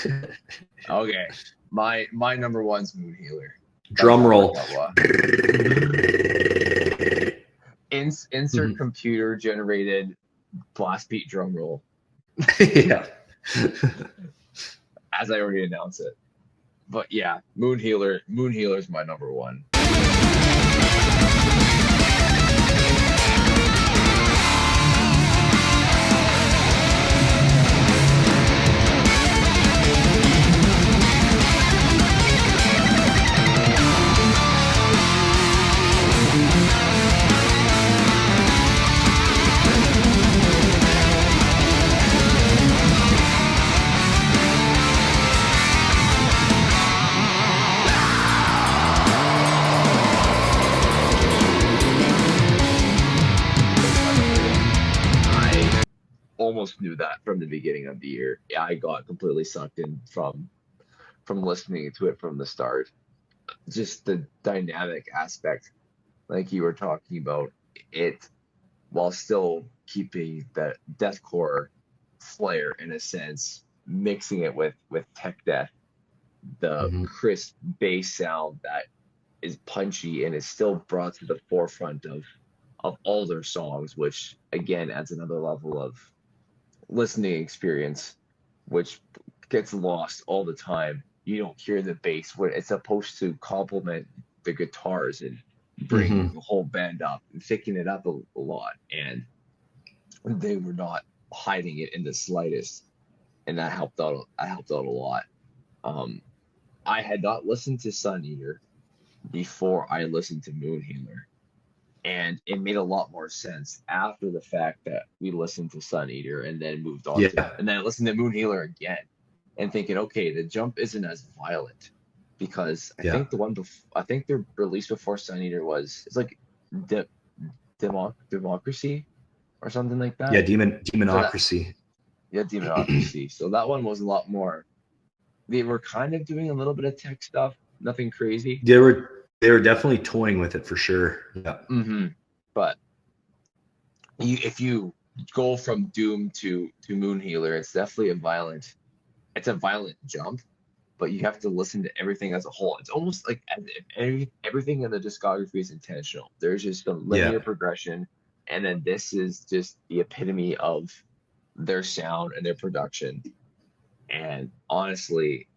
Okay. My number one's Moon Healer. Drum roll. Insert computer generated blast beat drum roll. Yeah. As I already announced it. But yeah, Moon Healer's my number one. I almost knew that from the beginning of the year. I got completely sucked in from listening to it from the start. Just the dynamic aspect, like you were talking about, it while still keeping the deathcore flair in a sense, mixing it with tech death, the Mhm. crisp bass sound that is punchy and is still brought to the forefront of all their songs, which again adds another level of listening experience, which gets lost all the time. You don't hear the bass when it's supposed to complement the guitars and bring Mhm. the whole band up and thicken it up a lot. And they were not hiding it in the slightest, and that helped out. I helped out a lot. Um, I had not listened to Sun Eater before I listened to Moon Healer, and it made a lot more sense after the fact that we listened to Sun Eater and then moved on to, Yeah. and then I listened to Moon Healer again, and thinking, okay, the jump isn't as violent, because I Yeah. think I think the release before Sun Eater it's like de- democracy or something like Yeah. that. So that Demonocracy. Yeah, Demonocracy. So that one was a lot more. They were kind of doing a little bit of tech stuff, nothing crazy. They were definitely toying with it for sure. Yeah. But if you go from Doom to Moon Healer, it's a violent jump, but you have to listen to everything as a whole. It's almost like as if everything in the discography is intentional. There's just a linear Yeah. progression, and then this is just the epitome of their sound and their production. And honestly,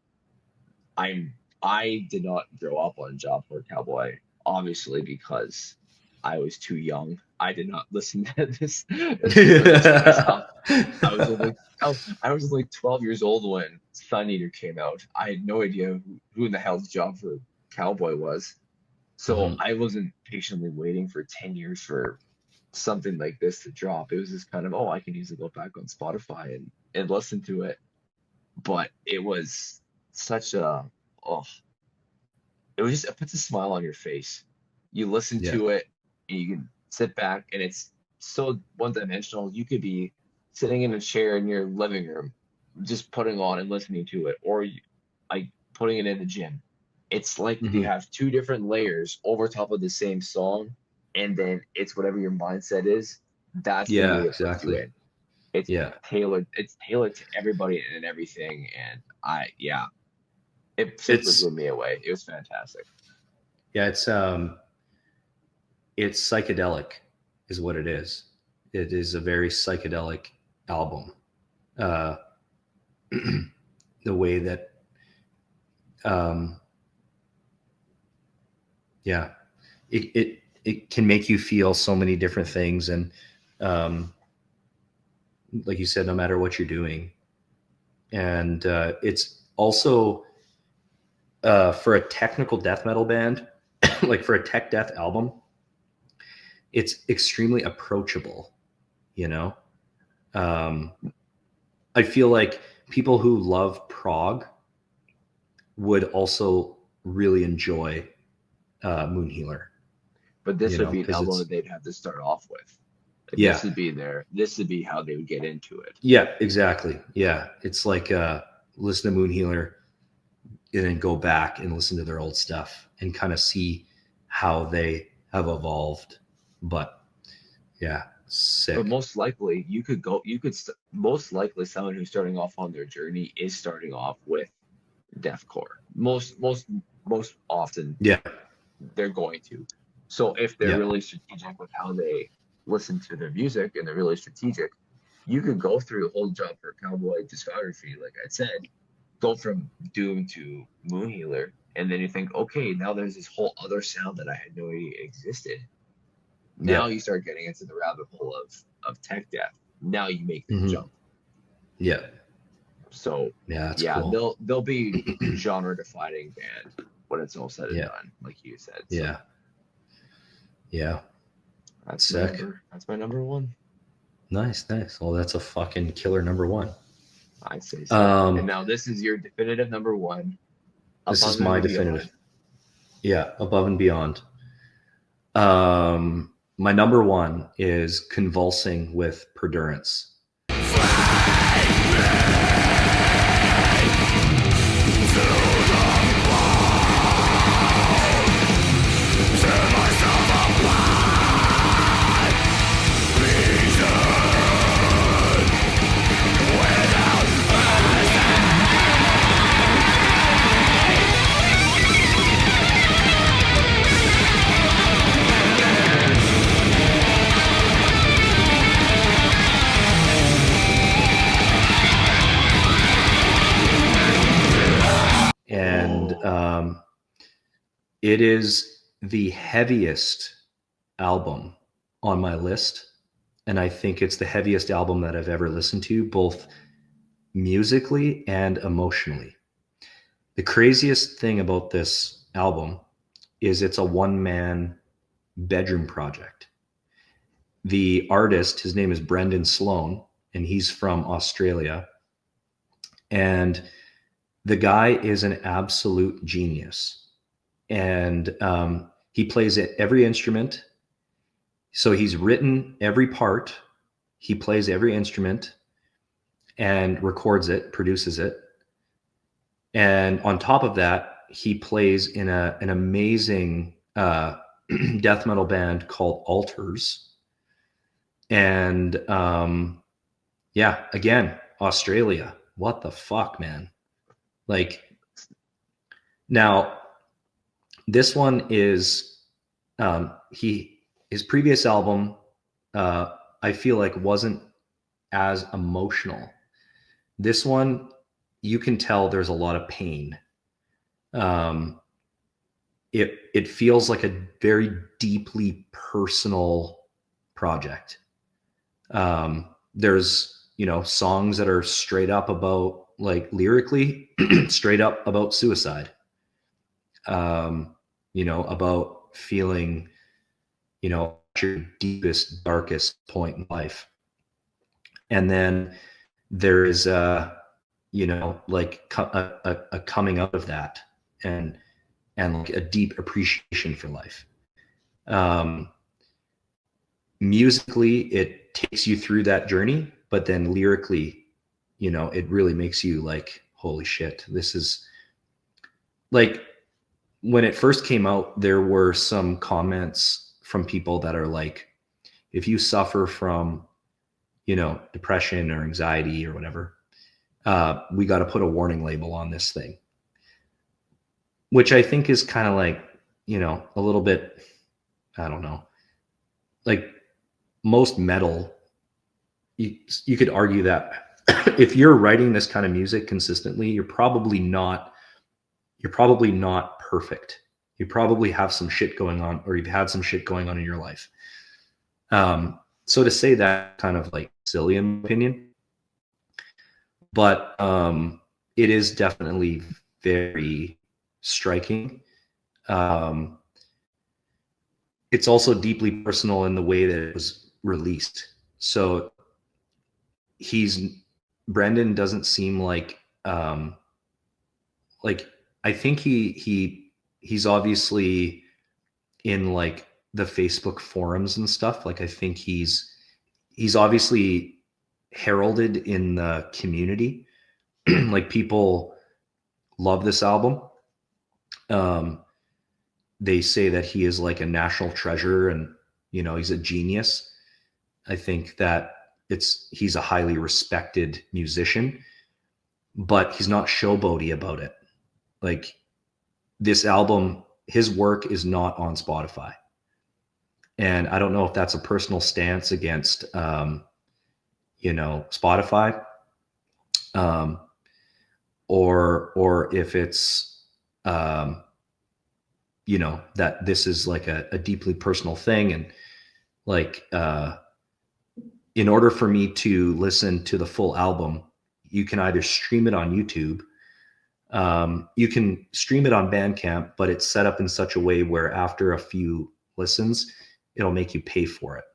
I did not grow up on Job for Cowboy, obviously, because I was too young. I did not listen to this kind of stuff. I was like 12 years old when Sun Eater came out. I had no idea who in the hell Job for Cowboy was. So Mhm. I wasn't patiently waiting for 10 years for something like this to drop. It was just kind of, oh, I can easily go back on Spotify and listen to it. But it was such a, oh, it puts a smile on your face. You listen Yeah. to it and you can sit back, and it's so one dimensional. You could be sitting in a chair in your living room, just putting on and listening to it, or like putting it in the gym. It's like you Mhm. have two different layers over top of the same song, and then it's whatever your mindset is. That's the Yeah. mood it puts you Exactly. in. It's Yeah. tailored. It's tailored to everybody and everything. And it simply It's blew me away. It was fantastic. yeah. It's psychedelic, is what it is. It is a very psychedelic album. The way that, yeah, it can make you feel so many different things. And like you said, no matter what you're doing. And it's also for a technical death metal band, like for a tech death album, it's extremely approachable, you know? I feel like people who love prog would also really enjoy Moon Healer. But this You would know, be an 'cause album it's- that they'd have to start off with. Like, Yeah. this would be how they would get into it. Yeah, exactly. Yeah. It's like listen to Moon Healer and then go back and listen to their old stuff and kind of see how they have evolved. But yeah, sick. But most likely, most likely someone who's starting off on their journey is starting off with deathcore. Most often Yeah. they're going to. So if they're Yeah. really strategic with how they listen to their music and they're really strategic, you could go through a whole jump for Cowboy discography, like I said, go from Doom to Moon Healer, and then you think, okay, now there's this whole other sound that I had no idea existed. Now Yeah. you start getting into the rabbit hole of tech death. Now you make the Mhm. jump. Yeah. So Yeah, that's cool. they'll be genre defining band when it's all said and Yeah. done, like you said. So Yeah. Yeah. that's Sick. my number one. Nice. Well, that's a fucking killer number one. I say so. And now this is your definitive number one. This is Above my and Beyond. definitive. Yeah, Above and Beyond. My number one is Convulsing with Perdurance. And it is the heaviest album on my list. And I think it's the heaviest album that I've ever listened to, both musically and emotionally. The craziest thing about this album is it's a one-man bedroom project. The artist, his name is Brendan Sloan, and he's from Australia. And the guy is an absolute genius. And he plays every instrument. So he's written every part. He plays every instrument and records it, produces it. And on top of that, he plays in an amazing death metal band called Altars. And yeah, again, Australia. What the fuck, man? Like, now this one is his previous album, I feel like wasn't as emotional. This one, you can tell there's a lot of pain. It feels like a very deeply personal project. There's, songs that are straight up about, like, lyrically straight up about suicide. About feeling, at your deepest, darkest point in life. And then there is like a coming out of that, and like a deep appreciation for life. Musically, it takes you through that journey, but then lyrically, it really makes you like, holy shit, this is like, when it first came out, there were some comments from people that are like, if you suffer from, depression or anxiety or whatever, we got to put a warning label on this thing, which I think is kind of like, a little bit, I don't know, like most metal you could argue that if you're writing this kind of music consistently, you're probably not perfect. You probably have some shit going on, or you've had some shit going on in your life. So to say that kind of like silly in my opinion, but it is definitely very striking. It's also deeply personal in the way that it was released. So Brendan doesn't seem like I think he's obviously in like the Facebook forums and stuff. Like I think he's obviously heralded in the community. Like people love this album. They say that he is like a national treasure and he's a genius. I think that he's a highly respected musician, but he's not showboaty about it. Like this album, his work is not on Spotify. And I don't know if that's a personal stance against, Spotify, or if it's, that this is like a deeply personal thing. And like, in order for me to listen to the full album, you can either stream it on YouTube. You can stream it on Bandcamp, but it's set up in such a way where after a few listens, it'll make you pay for it.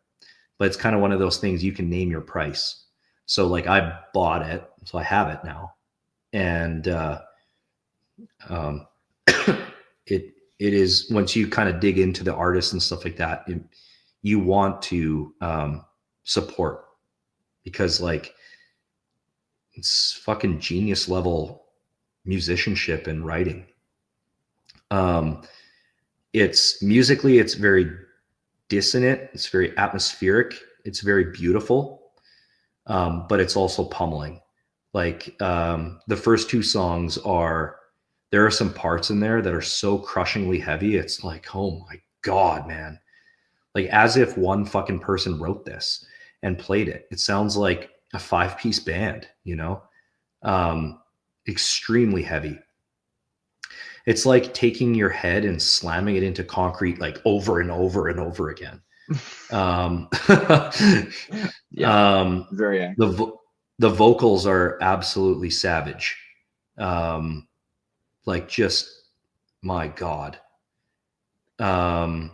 But it's kind of one of those things you can name your price. So like I bought it, so I have it now. And it is, once you kind of dig into the artists and stuff like that, you want to support, because like it's fucking genius level musicianship and writing. It's musically, it's very dissonant, it's very atmospheric, it's very beautiful, but it's also pummeling. Like the first two songs there are some parts in there that are so crushingly heavy. It's like, oh my God, man. Like as if one fucking person wrote this and played it. It sounds like a 5-piece band, extremely heavy. It's like taking your head and slamming it into concrete like over and over and over again. Very accurate. The vocals are absolutely savage. Like just, my God. But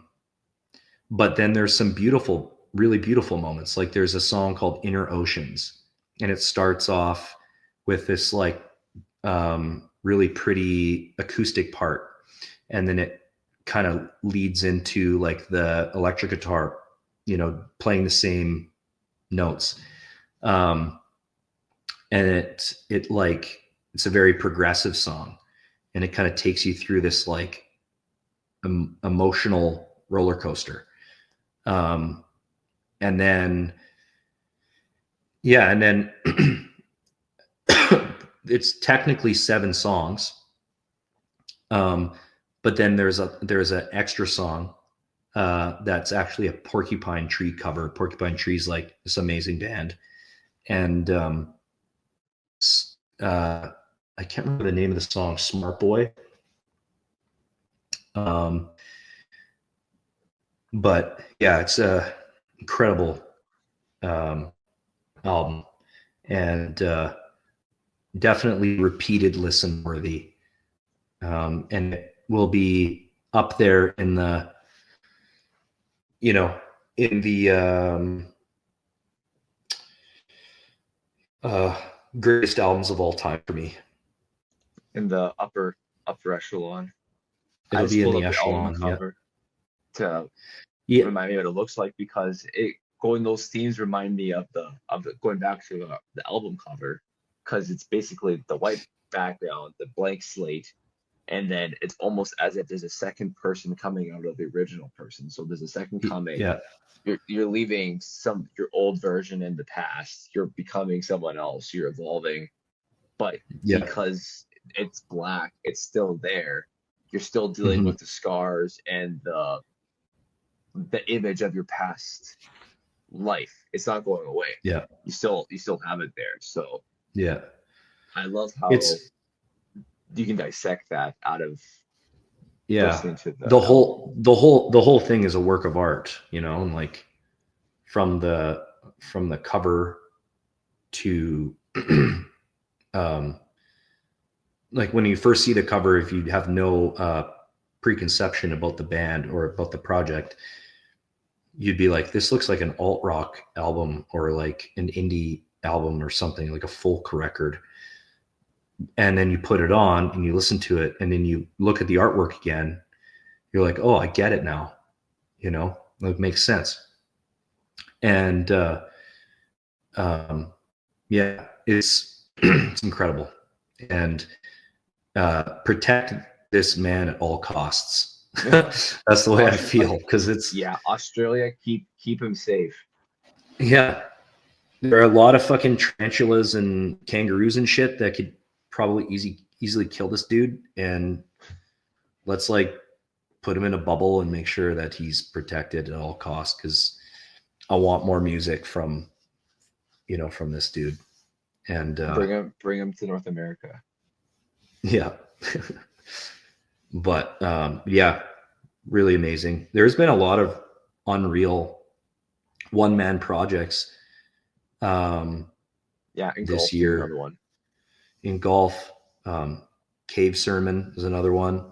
then there's some really beautiful moments. Like there's a song called Inner Oceans, and it starts off with this like really pretty acoustic part, and then it kind of leads into like the electric guitar, playing the same notes. And it's a very progressive song, and it kind of takes you through this like emotional roller coaster. And then it's technically 7 songs. But then there's an extra song that's actually a Porcupine Tree cover. Porcupine Tree's like this amazing band. And I can't remember the name of the song, Smart Boy. But yeah, it's a incredible album, and definitely repeated listen worthy. And it will be up there in the greatest albums of all time for me. In the upper echelon. It'll be in the echelon, echelon, cover to yeah. remind me what it looks like, because those themes remind me of the going back to the album cover, because it's basically the white background, the blank slate, and then it's almost as if there's a second person coming out of the original person. So there's a second coming. Yeah. You're leaving your old version in the past. You're becoming someone else. You're evolving, but because it's black, it's still there. You're still dealing with the scars and the image of your past life. It's not going away. Yeah. You still have it there. So Yeah. I love how It's you can dissect that out of yeah. listening to the The album. whole thing is a work of art, you know, and like from the cover to um like when you first see the cover, if you have no preconception about the band or about the project, you'd be like, this looks like an alt rock album or like an indie album or something, like a folk record. And then you put it on and you listen to it, and then you look at the artwork again. You're like, oh, I get it now. You know, it makes sense. And yeah, it's it's incredible. And protect this man at all costs. That's the way I feel, because it's Australia, keep him safe. Yeah, there are a lot of fucking tarantulas and kangaroos and shit that could probably easily kill this dude, and let's like put him in a bubble and make sure that he's protected at all costs, because I want more music from from this dude. And Bring him to North America. Yeah. But yeah, really amazing. There's been a lot of unreal one-man projects in this golf, year. another one. In golf, Cave Sermon is another one.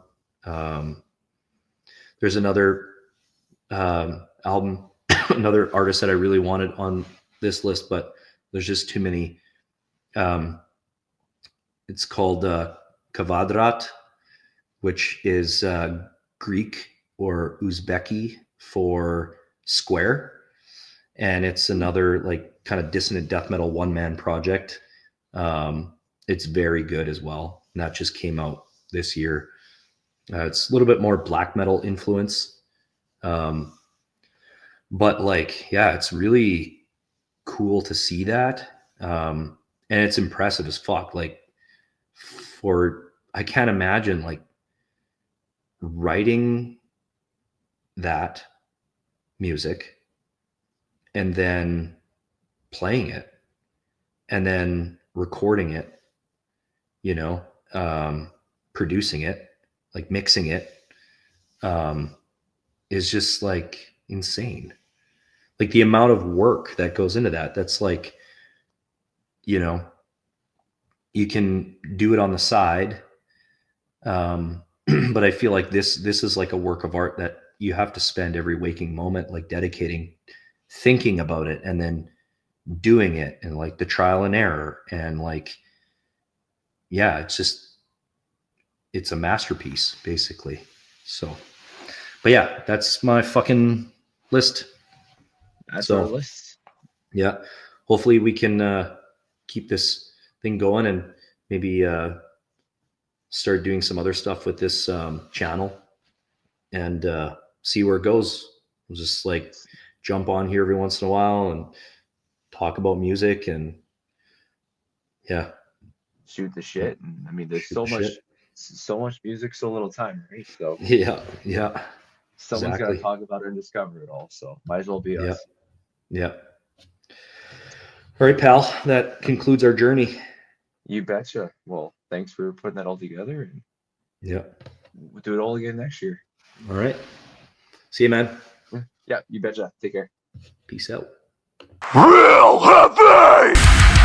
There's another album, another artist that I really wanted on this list, but there's just too many. It's called Kvadrat, which is Greek or Uzbeki for square. And it's another like kind of dissonant death metal one-man project. It's very good as well. And that just came out this year. It's a little bit more black metal influence. But like, yeah, it's really cool to see that. And it's impressive as fuck. Like, I can't imagine like writing that music and then playing it and then recording it, producing it, like mixing it, is just like insane. Like the amount of work that goes into that. That's like, you can do it on the side. But I feel like this is like a work of art that you have to spend every waking moment, like dedicating, thinking about it, and then doing it, and like the trial and error. And like, yeah, it's a masterpiece basically. So, but yeah, that's my fucking list. That's our list. Yeah. Hopefully we can keep this thing going and maybe start doing some other stuff with this channel and see where it goes. We'll just like jump on here every once in a while and talk about music and shoot the shit. And I mean, there's so much music, so little time, right? So yeah, someone's got to talk about it and discover it all. So might as well be us. Yeah. All right, pal. That concludes our journey. You betcha. Well, thanks for putting that all together, and we'll do it all again next year. All right. See you, man. Yeah, you betcha. Take care. Peace out. Real heavy!